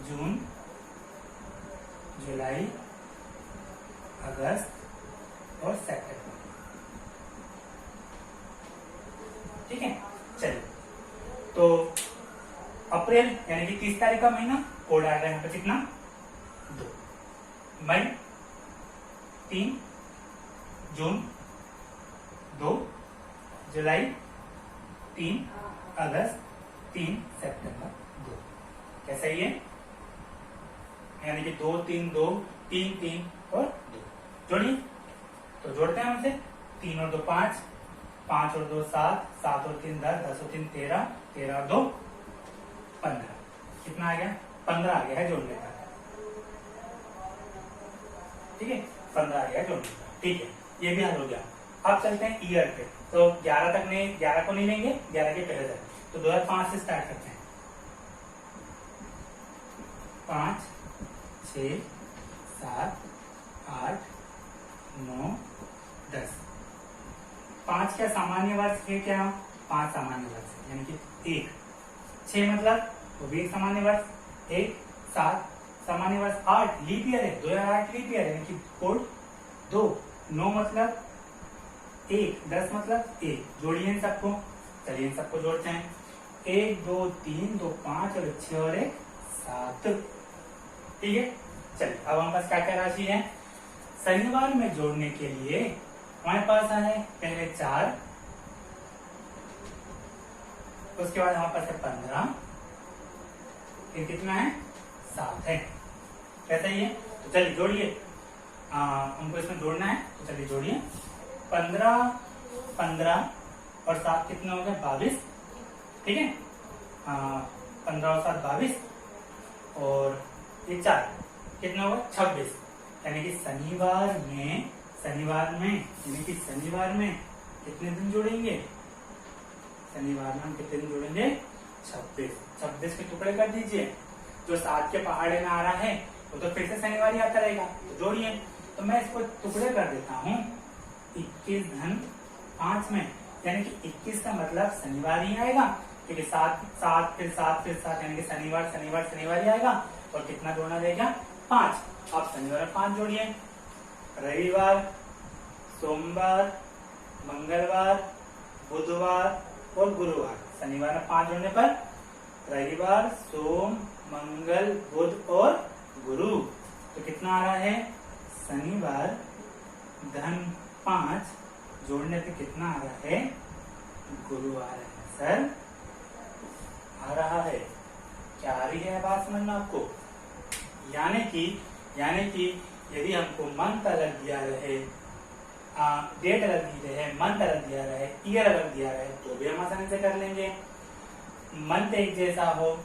जून, जुलाई, अगस्त और सितंबर। ठीक है, चलिए। तो अप्रैल यानी कि 30 तारीख का महीना कोड आ रहा है यहाँ पे कितना? 2। मई 3, जून 2, जुलाई 3, अगस्त 3, सितंबर 2। कैसा ही है? यानी कि 2 3 2 3 3 और 2 जोड़िए। तो जोड़ते हैं हमसे 3 और 2 5, 5 और 2 7, 7 और 3 10, 10 और 3 13, 13 और 2 15। कितना आ गया? 15 आ गया है जोड़ने का। ठीक है, 15 आ गया है जोड़ने का। ठीक है, ये भी हल हो गया। अब चलते हैं ईयर पे। तो 11 तक नहीं, 11 को नहीं लेंगे, 11 के पहले तक। तो 2005 से स्टार्ट करते हैं। 5 6 7 8 9 10। 5 क्या सामान्य वर्ष है? क्या 5 सामान्य वर्ष है, यानी कि 1। 6 मतलब वो भी एक सामान्य वर्ष, 1 7 सामान्य वर्ष, 8 लीप ईयर है, 2008 लीप ईयर है, यानी कि कोड 2। 9 मतलब 1, 10 मतलब 1। जोड़िए इन सबको। चलिए इन सबको जोड़ते हैं। 1 2 3 2 5 और 6 और 1 7। ठीक है, चलिए अब हमारे पास क्या क्या राशि है? शनिवार में जोड़ने के लिए हमारे पास है पहले 4, उसके बाद हमारे पास है 15, फिर कितना है? 7 है। कैसा ही है? तो चलिए जोड़िए। हमको इसमें जोड़ना है, तो चलिए जोड़िए। 15 15 और 7 कितना हो गया? 22। ठीक है, 15 और 7 22 और ये 4 कितना होगा? 26। यानी कि शनिवार में कितने दिन जोड़ेंगे? शनिवार में हम कितने दिन जोड़ेंगे? 26। 26 के टुकड़े कर दीजिए। जो 7 के पहाड़े में आ रहा है वो तो फिर से शनिवार ही आता रहेगा, तो जोड़िए। तो मैं इसको टुकड़े कर देता हूँ 21 धन 5 में, यानी कि 21 का मतलब शनिवार ही आएगा, क्योंकि 7 7 फिर 7 फिर 7 यानी कि शनिवार शनिवार शनिवार ही आएगा। और कितना जोड़ना रहेगा? 5। आप शनिवार में 5 जोड़िए। रविवार, सोमवार, मंगलवार, बुधवार और गुरुवार। शनिवार में 5 जोड़ने पर रविवार, सोम, मंगल, बुध और गुरु। तो कितना आ रहा है? शनिवार धन 5 जोड़ने पे कितना आ रहा है? गुरु आ रहा है। सर आ रहा है? क्या आ रही है बात समझ में आपको? यानी कि यदि हमको मंथ अलग दिया रहे, डेट अलग दी रहे, मंथ अलग दिया रहे, ईयर अलग दिया रहे, तो भी हम आसानी से कर लेंगे। मंथ एक जैसा हो,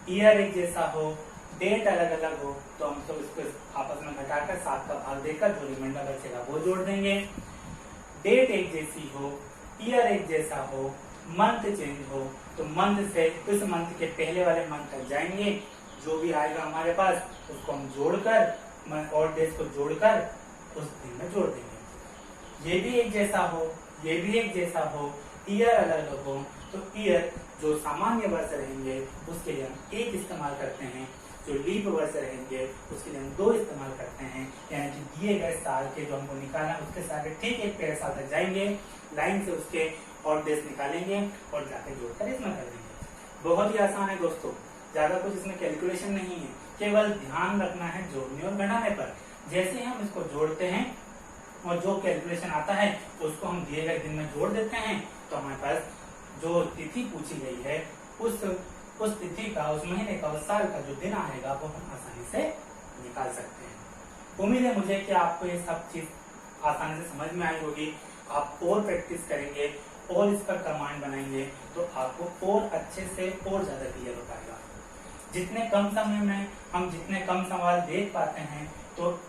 ईयर एक जैसा हो, डेट अलग अलग हो, तो हम तो इसको आपस में घटाकर 7 का भाग देकर जो रिमाइंडर बचेगा वो जोड़ देंगे। डेट एक जैसी हो, ईयर एक जैसा हो, मंथ चेंज हो, तो मंथ से इस मंथ के पहले वाले मंथ तक जाएंगे। जो भी आएगा हमारे पास उसको हम जोड़कर और डेज को जोड़कर उस दिन में जोड़ देंगे। ये भी एक जैसा हो, ये भी एक जैसा हो, ईयर अलग अलग हो, तो ईयर जो सामान्य वर्ष रहेंगे उसके लिए हम 1 इस्तेमाल करते हैं, जो लीप वर्ष रहेंगे उसके लिए हम 2 इस्तेमाल करते हैं। यानी कि दिए गए साल के जो हमको निकालना उसके साथ ठीक एक पेड़ साल तक जाएंगे, लाइन से उसके और डेज निकालेंगे और जाके जोड़कर इसमें कर देंगे। बहुत ही आसान है दोस्तों, ज्यादा कुछ इसमें कैलकुलेशन नहीं है, केवल ध्यान रखना है जोड़ने और घटाने पर। जैसे हम इसको जोड़ते हैं और जो कैलकुलेशन आता है उसको हम दिए गए दिन में जोड़ देते हैं, तो हमारे पास जो तिथि पूछी गई है उस तिथि का, उस महीने का, उस साल का जो दिन आएगा वो हम आसानी से निकाल सकते हैं। उम्मीद है मुझे कि आपको ये सब चीज आसानी से समझ में आई होगी। आप और प्रैक्टिस करेंगे और इस पर कमांड बनाएंगे तो आपको और अच्छे से और ज्यादा क्लियर हो पाएगा। जितने कम समय में हम जितने कम सवाल देख पाते हैं, तो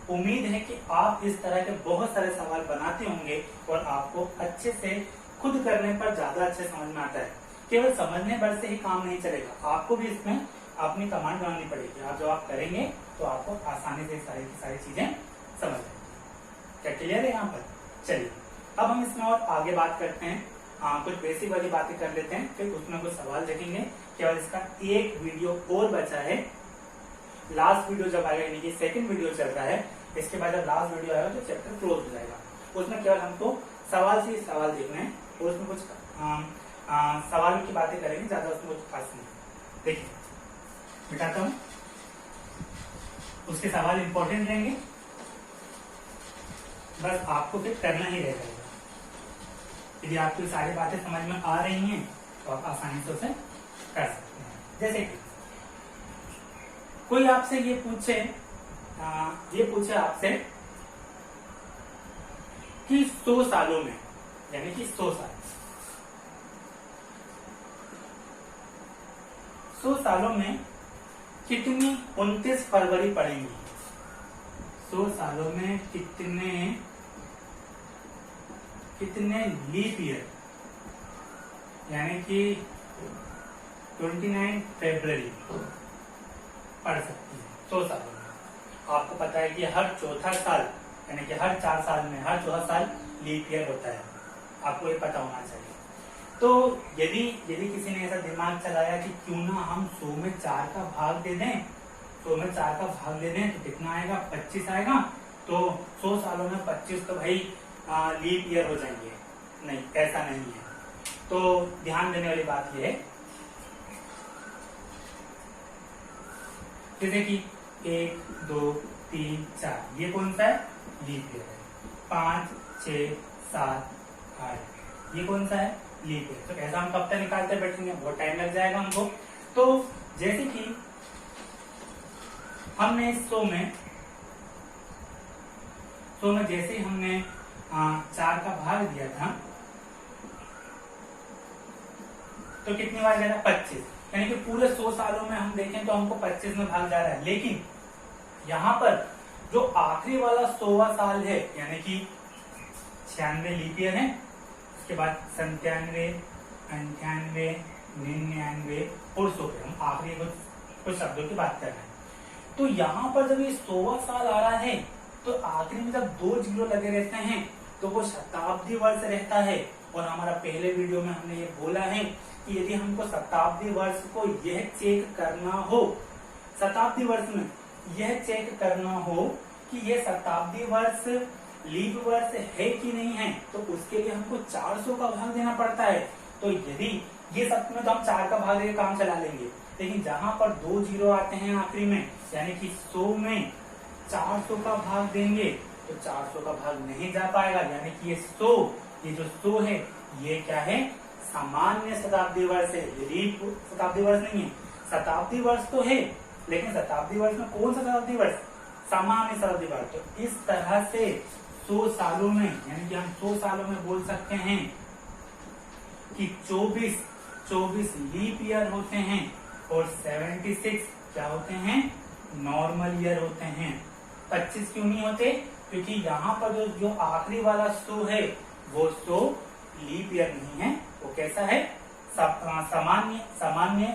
उम्मीद है कि आप इस तरह के बहुत सारे सवाल बनाते होंगे और आपको अच्छे से खुद करने पर ज्यादा अच्छे समझ में आता है। केवल समझने भर से ही काम नहीं चलेगा, आपको भी इसमें अपनी कमांड बनानी पड़ेगी। आप जब आप करेंगे तो आपको आसानी से सारी की सारी चीजें समझ आएंगी। क्या क्लियर है यहाँ पर? चलिए अब हम इसमें और आगे बात करते हैं। कुछ बेसिक वाली बातें कर लेते हैं, फिर उसमें कुछ सवाल देखेंगे। केवल इसका एक वीडियो और बचा है। लास्ट वीडियो जब आएगा, यानी कि सेकंड वीडियो चल रहा है, इसके बाद जब लास्ट वीडियो आएगा तो चैप्टर क्लोज हो जाएगा। उसमें केवल हमको सवाल से सवाल देखना है और उसमें कुछ सवालों की बातें करेंगे, ज्यादा उसमें कुछ खास नहीं। देखिए बिठाता हूँ, उसके सवाल इंपॉर्टेंट रहेंगे, बस आपको फिर करना ही रहेगा। यदि आपको सारी बातें समझ में आ रही हैं तो आप आसानी से उसे कर सकते हैं। जैसे कि कोई आपसे ये पूछे आपसे कि 100 सालों में, यानी कि 100 सालों में कितनी 29 फरवरी पड़ेंगी? 100 सालों में कितने लीप ईयर, यानी कि 29 फरवरी पड़ सकती है 100 सालों में। आपको पता है कि हर चौथा साल, यानी कि हर 4 साल में हर चौथा साल लीप ईयर होता है, आपको ये पता होना चाहिए। तो यदि किसी ने ऐसा दिमाग चलाया कि क्यों ना हम 100 में 4 का भाग दे दें, 100 में 4 का भाग दे दें तो कितना आएगा? 25 आएगा। तो 100 सालों में 25 तो भाई लीप ईयर हो जाएंगे। नहीं, ऐसा नहीं है। तो ध्यान देने वाली बात यह है, जैसे कि 1 2 3 4 ये कौन सा है? लीप ईयर है। 5 6 7 8 ये कौन सा है? Leap year. तो ऐसा हम कब तक निकालते बैठेंगे? बहुत टाइम लग जाएगा हमको। तो जैसे कि हमने 100 में जैसे ही हमने 4 का भाग दिया था तो कितनी बार गया था? 25। यानी कि पूरे 100 सालों में हम देखें तो हमको 25 में भाग जा रहा है। लेकिन यहाँ पर जो आखिरी वाला 100वां साल है, यानी कि 96 लीप ईयर है, उसके बाद 97 98 99 और 100 पे हम आखिरी कुछ शब्दों की बात कर रहे हैं। तो यहाँ पर जब ये 100वां साल आ रहा है तो आखिरी में जब 2 जीरो लगे रहते हैं तो वो शताब्दी वर्ष रहता है। और हमारा पहले वीडियो में हमने ये बोला है कि यदि हमको शताब्दी वर्ष को यह चेक करना हो, शताब्दी वर्ष में यह चेक करना हो कि यह शताब्दी वर्ष लीप वर्ष है कि नहीं है, तो उसके लिए हमको 400 का भाग देना पड़ता है। तो यदि ये सब में तो हम 4 का भाग देकर काम चला लेंगे, लेकिन जहां पर 2 जीरो आते हैं आखिरी में, यानी कि 100 में 400 का भाग देंगे तो 400 का भाग नहीं जा पाएगा। यानी कि ये जो 100 है ये क्या है? सामान्य शताब्दी वर्ष है। लीप शताब्दी वर्ष नहीं है। शताब्दी वर्ष तो है, लेकिन शताब्दी वर्ष में कौन सा शताब्दी वर्ष? सामान्य शताब्दी वर्ष। तो इस तरह से 100 सालों में, यानी कि हम 100 सालों में बोल सकते हैं कि 24 लीप ईयर होते हैं और 76 क्या होते हैं? नॉर्मल ईयर होते हैं। 25 क्यों नहीं होते? क्योंकि यहाँ पर जो आखिरी वाला 100 है वो 100 लीप ईयर नहीं है, वो कैसा है? सामान्य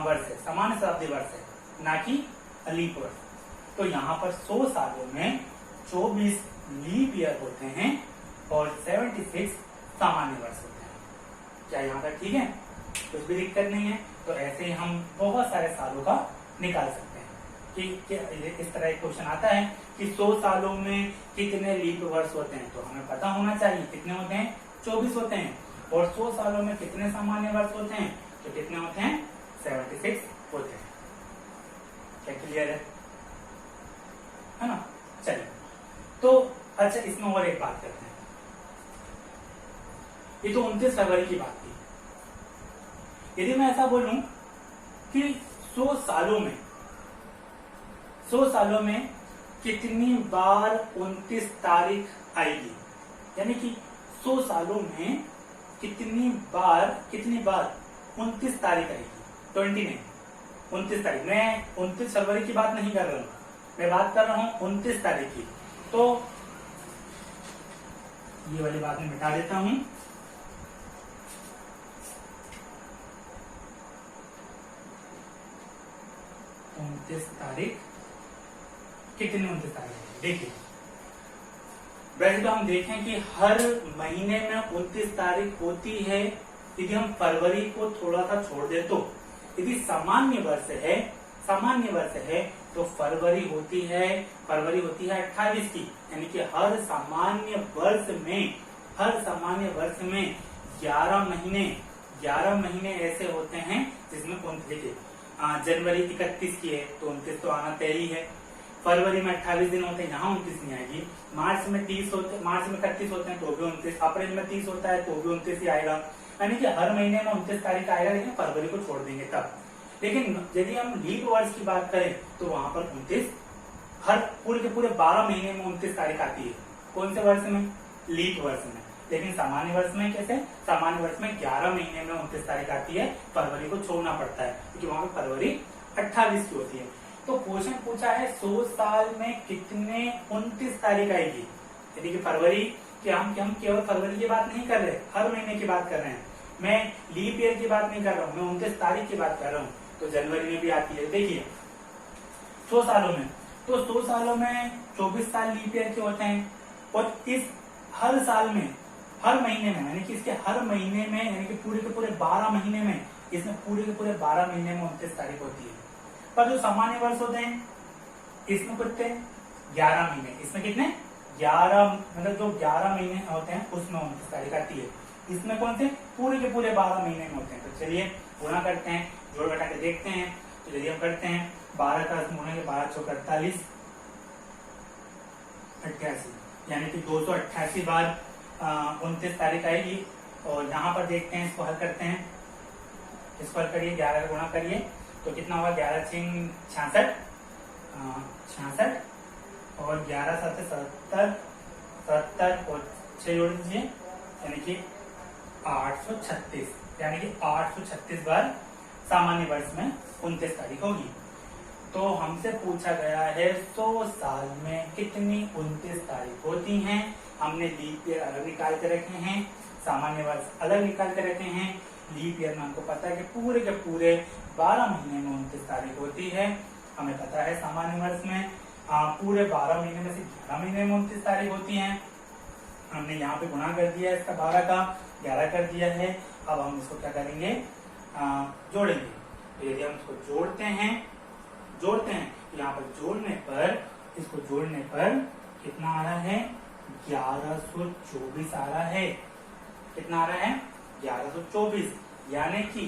वर्ष है, सामान्य शताब्दी वर्ष है, ना कि लीप वर्ष। तो यहाँ पर 100 सालों में 24 लीप ईयर होते हैं और 76 सामान्य वर्ष होते हैं। क्या यहाँ तक ठीक है? कुछ भी दिक्कत नहीं है। तो ऐसे ही हम बहुत सारे सालों का निकाल सकते हैं कि इस तरह एक क्वेश्चन आता है कि 100 सालों में कितने लीप वर्ष होते हैं, तो हमें पता होना चाहिए कितने होते हैं? 24 होते हैं। और 100 सालों में कितने सामान्य वर्ष होते हैं, तो कितने होते हैं? 76 होते हैं। क्या क्लियर है ना? चलिए, तो अच्छा इसमें और एक बात करते हैं। ये तो 29 फरवरी की बात थी। यदि मैं ऐसा बोलूं कि 100 सालों में कितनी बार 29 तारीख आएगी, यानी कि 100 सालों में कितनी बार 29 तारीख आएगी? 29 तारीख। मैं 29 फरवरी की बात नहीं कर रहा हूं, मैं बात कर रहा हूं 29 तारीख की। तो ये वाली बात मैं मिटा देता हूं। तारीख कितनी 29 तारीख? देखिए वैसे तो हम देखें कि हर महीने में 29 तारीख होती है। यदि हम फरवरी को थोड़ा सा छोड़ दे तो यदि सामान्य वर्ष है तो फरवरी होती है 28 की, यानी कि हर सामान्य वर्ष में 11 महीने ऐसे होते हैं जिसमें जनवरी 31 की है तो 29 तो आना तय ही है। फरवरी में 28 दिन होते हैं, यहाँ 29 नहीं आएगी। मार्च में 31 होते हैं तो भी 29, अप्रैल में 30 होता है तो भी 29 ही आएगा। यानी कि हर महीने में 29 तारीख आएगा, लेकिन फरवरी को छोड़ देंगे तब। लेकिन यदि हम लीप वर्ष की बात करें तो वहां पर 29 हर पूरे के पूरे 12 महीने में 29 तारीख आती है। कौन से वर्ष में? लीप वर्ष में। लेकिन सामान्य वर्ष में कैसे? सामान्य वर्ष में 11 महीने में 29 तारीख आती है, फरवरी को छोड़ना पड़ता है क्योंकि वहां पर फरवरी 28 की होती है। तो क्वेश्चन पूछा है 100 साल में कितने 29 तारीख आएगी। यदि कि फरवरी कि हम केवल फरवरी की बात नहीं कर रहे, हर महीने की बात कर रहे हैं। मैं लीप ईयर की बात नहीं कर रहा हूँ, मैं 29 तारीख की बात कर रहा हूँ। तो जनवरी में भी आती है। देखिए 100 सालों में, तो 100 सालों में 24 साल लीप ईयर के होते हैं और इस हर साल में, हर महीने में, यानी कि इसके हर महीने में, यानी कि पूरे के पूरे 12 महीने में, इसमें पूरे के पूरे 12 महीने में 29 तारीख होती है। पर जो सामान्य वर्ष होते हैं इसमें कितने? 11 महीने। इसमें कितने? 11, मतलब जो 11 महीने होते हैं उसमें 29 तारीख आती है। इसमें कौन से? पूरे के पूरे 12 महीने में होते हैं। तो चलिए गुणा करते हैं, जोड़ घटा के देखते हैं। तो यदि हम करते हैं 12 का गुणा के 12 चौक 48, 88, यानी कि 288 बार 29 तारीख आएगी। और यहाँ पर देखते हैं, इसको हल करते हैं। इसको हल करिए, 11 का गुणा करिए तो कितना होगा? 11 6 66, 66 और 11 7 70, 70 और 6 जोड़ दीजिए, यानी कि 836, यानी कि 836 बार सामान्य वर्ष में 29 तारीख होगी। तो हमसे पूछा गया है 100 साल में कितनी 29 तारीख होती हैं। हमने लीप ईयर अलग निकाल के रखे हैं, सामान्य वर्ष अलग निकाल के रखे हैं। लीप ईयर में हमको पता है कि पूरे के पूरे 12 महीने में 29 तारीख होती है। हमें पता है सामान्य वर्ष में पूरे 12 महीने में से 11 महीने में 29 तारीख होती है। हमने यहाँ पे गुणा कर दिया है, इसका 12 का 11 कर दिया है। अब हम इसको क्या करेंगे? जोड़ेंगे। तो यदि हम इसको जोड़ते हैं यहाँ पर इसको जोड़ने पर कितना आ रहा है? 1124 आ रहा है। कितना आ रहा है? 1124, यानी कि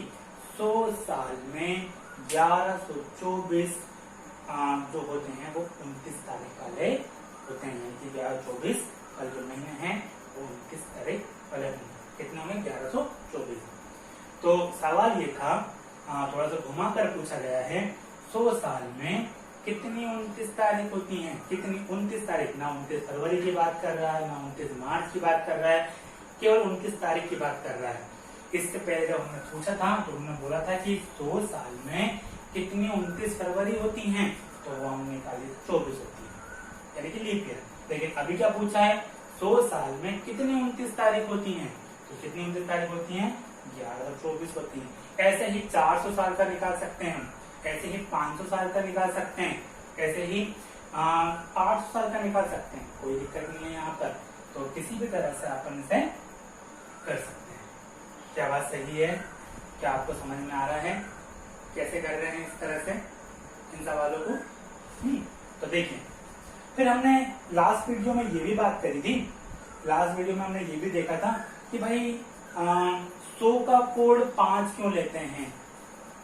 100 साल में 1124 जो होते हैं वो 29 तारीख वाले होते हैं। यानी कि 1124 कल जो महीने हैं वो 29 तारीख वाले होंगे। कितने होंगे? 1124। तो सवाल ये था, थोड़ा सा घुमा कर पूछा गया है, 100 साल में कितनी 29 तारीख होती हैं? कितनी 29 तारीख? ना 29 फरवरी की बात कर रहा है, ना 29 मार्च की बात कर रहा है, केवल 29 तारीख की बात कर रहा है। इससे पहले जब हमने पूछा था तो हमने बोला था कि 100 साल में कितनी 29 फरवरी होती हैं, तो वो हमने निकाली 24 होती है, यानी कि लीप ईयर। लेकिन अभी क्या पूछा है? 100 साल में कितनी 29 तारीख होती हैं, तो कितनी 29 तारीख होती हैं? 1124 होती है। ऐसे ही 400 साल का निकाल सकते हैं, ऐसे ही 500 साल का निकाल सकते हैं, ऐसे ही 800 साल का निकाल सकते हैं। कोई दिक्कत नहीं है यहाँ पर। तो किसी भी तरह से अपन इसे कर सकते हैं। क्या बात सही है? क्या आपको समझ में आ रहा है कैसे कर रहे हैं इस तरह से इन सवालों को? तो देखिए, फिर हमने लास्ट वीडियो में ये भी बात करी थी। लास्ट वीडियो में हमने ये भी देखा था कि भाई 100 का कोड 5 क्यों लेते हैं,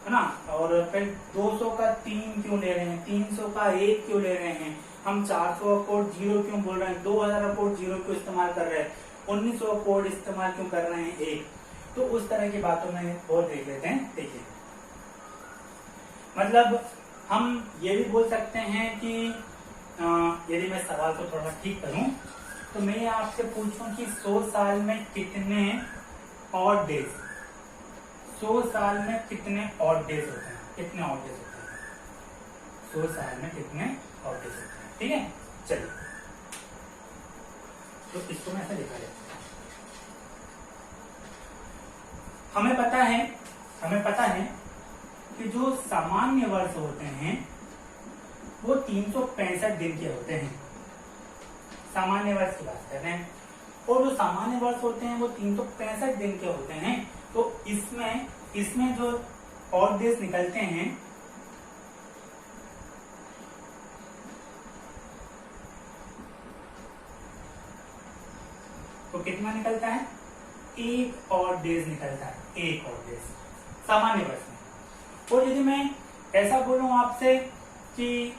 है ना? और फिर 200 का 3 क्यों ले रहे हैं, 300 का 1 क्यों ले रहे हैं, हम 400 का कोड 0 क्यों बोल रहे हैं, 2000 का कोड 0 क्यों इस्तेमाल कर रहे हैं, 1900 का कोड इस्तेमाल क्यों कर रहे हैं 1। तो उस तरह की बातों में और देख लेते हैं। देखिए, मतलब हम ये भी बोल सकते हैं कि यदि मैं सवाल को थोड़ा ठीक करूं तो मैं आपसे पूछूं कि 100 साल में कितने ऑड डेज, 100 साल में कितने ऑड डेज होते हैं, कितने ऑड डेज होते हैं 100 साल में कितने ऑड डेज होते हैं। ठीक है, चलिए तो इसको मैं ऐसे लिखा लेता हूं। हमें पता है कि जो सामान्य वर्ष होते हैं वो 365 दिन के होते हैं। सामान्य वर्ष की बात कर रहे हैं। और जो सामान्य वर्ष होते हैं वो 365 दिन के होते हैं। तो इसमें जो और डेज निकलते हैं तो कितना निकलता है, एक और डेज निकलता है, एक और डेज सामान्य वर्ष में। और यदि मैं ऐसा बोलूं आपसे कि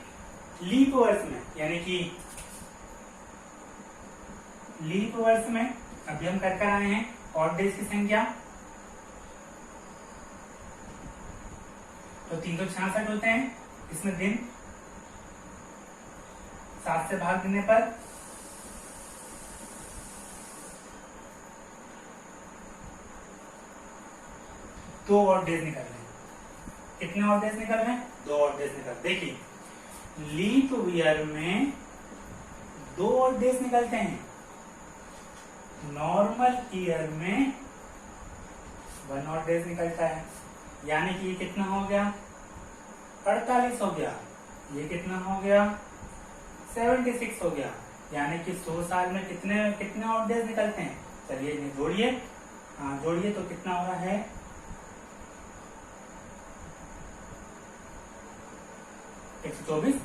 लीप वर्ष में, यानी कि लीप वर्ष में अभी हम कर आए हैं और डेज की संख्या, तो 366 होते हैं। इसमें दिन 7 से भाग देने पर 2 और डेज निकल रहे हैं। कितने और डेज निकल रहे हैं, 2 और डेज निकल। देखिए लीप ईयर में 2 और डेज निकलते हैं, नॉर्मल ईयर में 1 और डेज निकलता है। यानी कि ये कितना हो गया, 48 हो गया। ये कितना हो गया, 76 हो गया। यानी कि 100 साल में कितने और डेज निकलते हैं। चलिए इन्हें जोड़िए, जोड़िए तो कितना हो रहा है, 124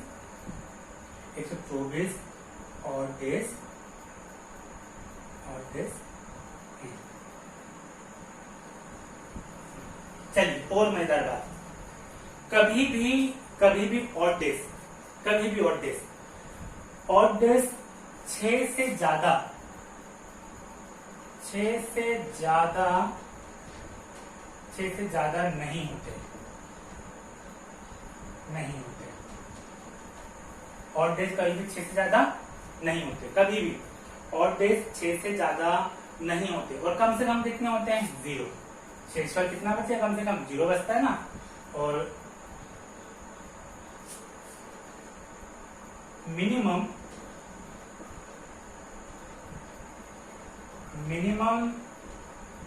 और डेज चलिए और मजेदार बात, कभी भी ऑड डेज 6 से ज्यादा नहीं होते। ऑड डेज कभी भी 6 से ज्यादा नहीं होते, कभी भी ऑड डेज 6 से ज्यादा नहीं होते। और कम से कम कितने होते हैं, 0। 6 पर कितना बचे, कम से कम 0 बचता है ना। और मिनिमम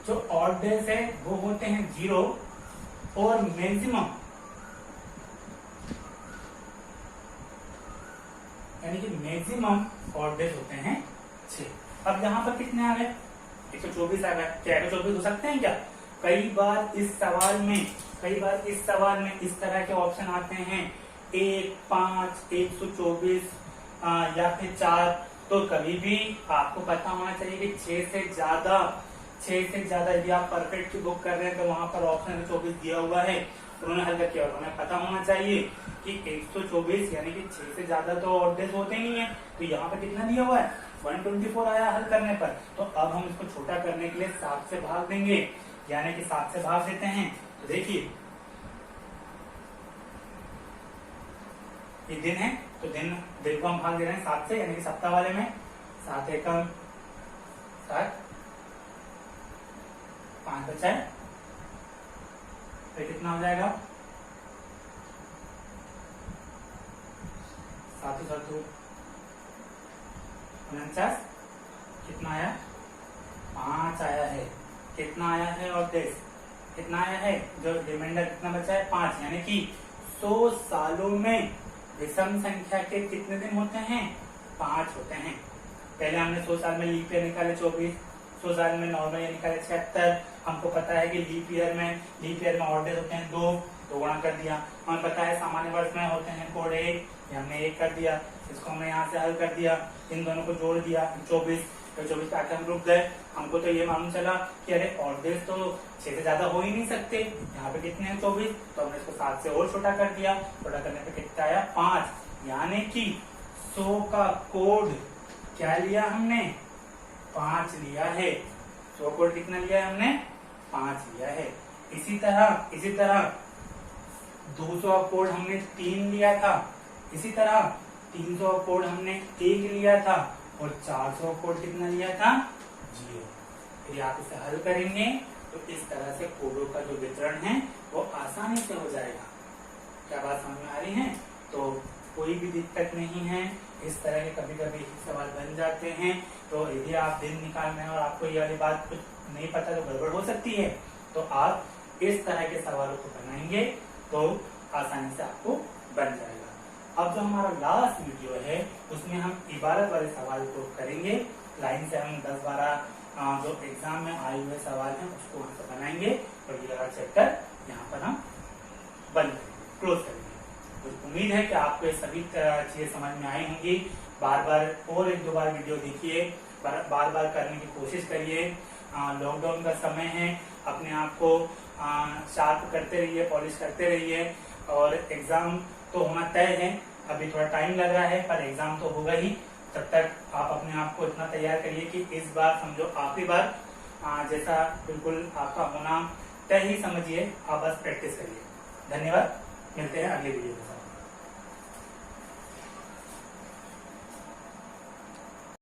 जो ऑड डेज है वो होते हैं 0 और मैक्सिमम यानी कि मैक्सिमम ऑड डेज होते हैं 6। अब यहाँ पर कितने आ गए, 124 आ गए। क्या 124 हो सकते हैं क्या। कई बार इस सवाल में इस तरह के ऑप्शन आते हैं 1, 5, 124 या फिर 4। तो कभी भी आपको पता होना चाहिए कि 6 से ज्यादा यदि आप परफेक्ट की बुक कर रहे हैं तो वहां पर ऑप्शन 124 दिया हुआ है, उन्होंने हल किया। और हमें पता होना चाहिए कि 124 यानी कि 6 से ज्यादा तो ऑड डेज होते नहीं है। तो यहाँ पर कितना दिया हुआ है, 124 आया हल करने पर। तो अब हम इसको छोटा करने के लिए 7 से भाग देंगे, यानी कि 7 से भाग देते हैं। तो देखिए ये दिन है, तो दिन को हम भाग दे रहे हैं 7 से, यानी कि सप्ताह वाले में 7 एकम 7, 5 बचा है, तो कितना हो जाएगा, 7 7 49। कितना आया, 5 आया है। कितना आया है और डेज कितना आया है, जो रिमाइंडर कितना बचा है, 5। यानी कि 100 सालों में विषम संख्या के कितने दिन होते हैं, 5 होते हैं। पहले हमने 100 साल में लीप ईयर निकाले 24, 100 साल में नॉर्मल ईयर निकाले 76। हमको पता है कि लीप ईयर में ऑड डेज होते हैं 2 गुणा कर दिया। हमें पता है सामान्य वर्ष में होते हैं कोड 1, हमने 1 कर दिया। इसको हमने यहाँ से हल कर दिया, इन दोनों को जोड़ दिया 24 पे आके हम रुक गए। हमको तो ये मालूम चला कि अरे ऑड डेज तो 6 से ज्यादा हो ही नहीं सकते। यहाँ पे कितने हैं, 24। तो हमने इसको 7 से और छोटा कर दिया। छोटा करने पे कितना आया, 5। यानी कि 100 का कोड क्या लिया हमने, 5 लिया है। 100 कोड कितना लिया है हमने, 5 लिया है। इसी तरह 200 कोड हमने 3 लिया था। इसी तरह 300 कोड हमने 1 लिया था। और 400 कोड कितना लिया था, 0। यदि आप इसे हल करेंगे तो इस तरह से कोडों का जो वितरण है वो आसानी से हो जाएगा। क्या बात समझ में आ रही है। तो कोई भी दिक्कत नहीं है, इस तरह के कभी कभी सवाल बन जाते हैं। तो यदि आप दिन निकालना है और आपको ये वाली बात कुछ नहीं पता तो गड़बड़ हो सकती है, तो आप इस तरह के सवालों को बनाएंगे तो आसानी से आपको बन जाएगा। अब जो हमारा लास्ट वीडियो है उसमें हम इबारत वाले सवाल को करेंगे। लाइन से हम 10-12 जो एग्जाम में आए हुए सवाल हैं उसको हम बनाएंगे और ये वाला चैप्टर यहाँ पर हम बंद करेंगे, क्लोज करेंगे। तो उम्मीद है कि आपको ये सभी चीजें समझ में आई होंगी। बार बार और 1-2 बार वीडियो देखिए, बार बार करने की कोशिश करिए। लॉकडाउन का समय है, अपने आप को शार्प करते रहिए, पॉलिश करते रहिए। और एग्जाम तो होना तय है, अभी थोड़ा टाइम लग रहा है पर एग्जाम तो होगा ही। तब तक आप अपने आप को इतना तैयार करिए कि इस बार समझो आखिरी बार जैसा बिल्कुल आपका होना तय ही समझिए। आप बस प्रैक्टिस करिए। धन्यवाद, मिलते हैं अगले वीडियो के साथ।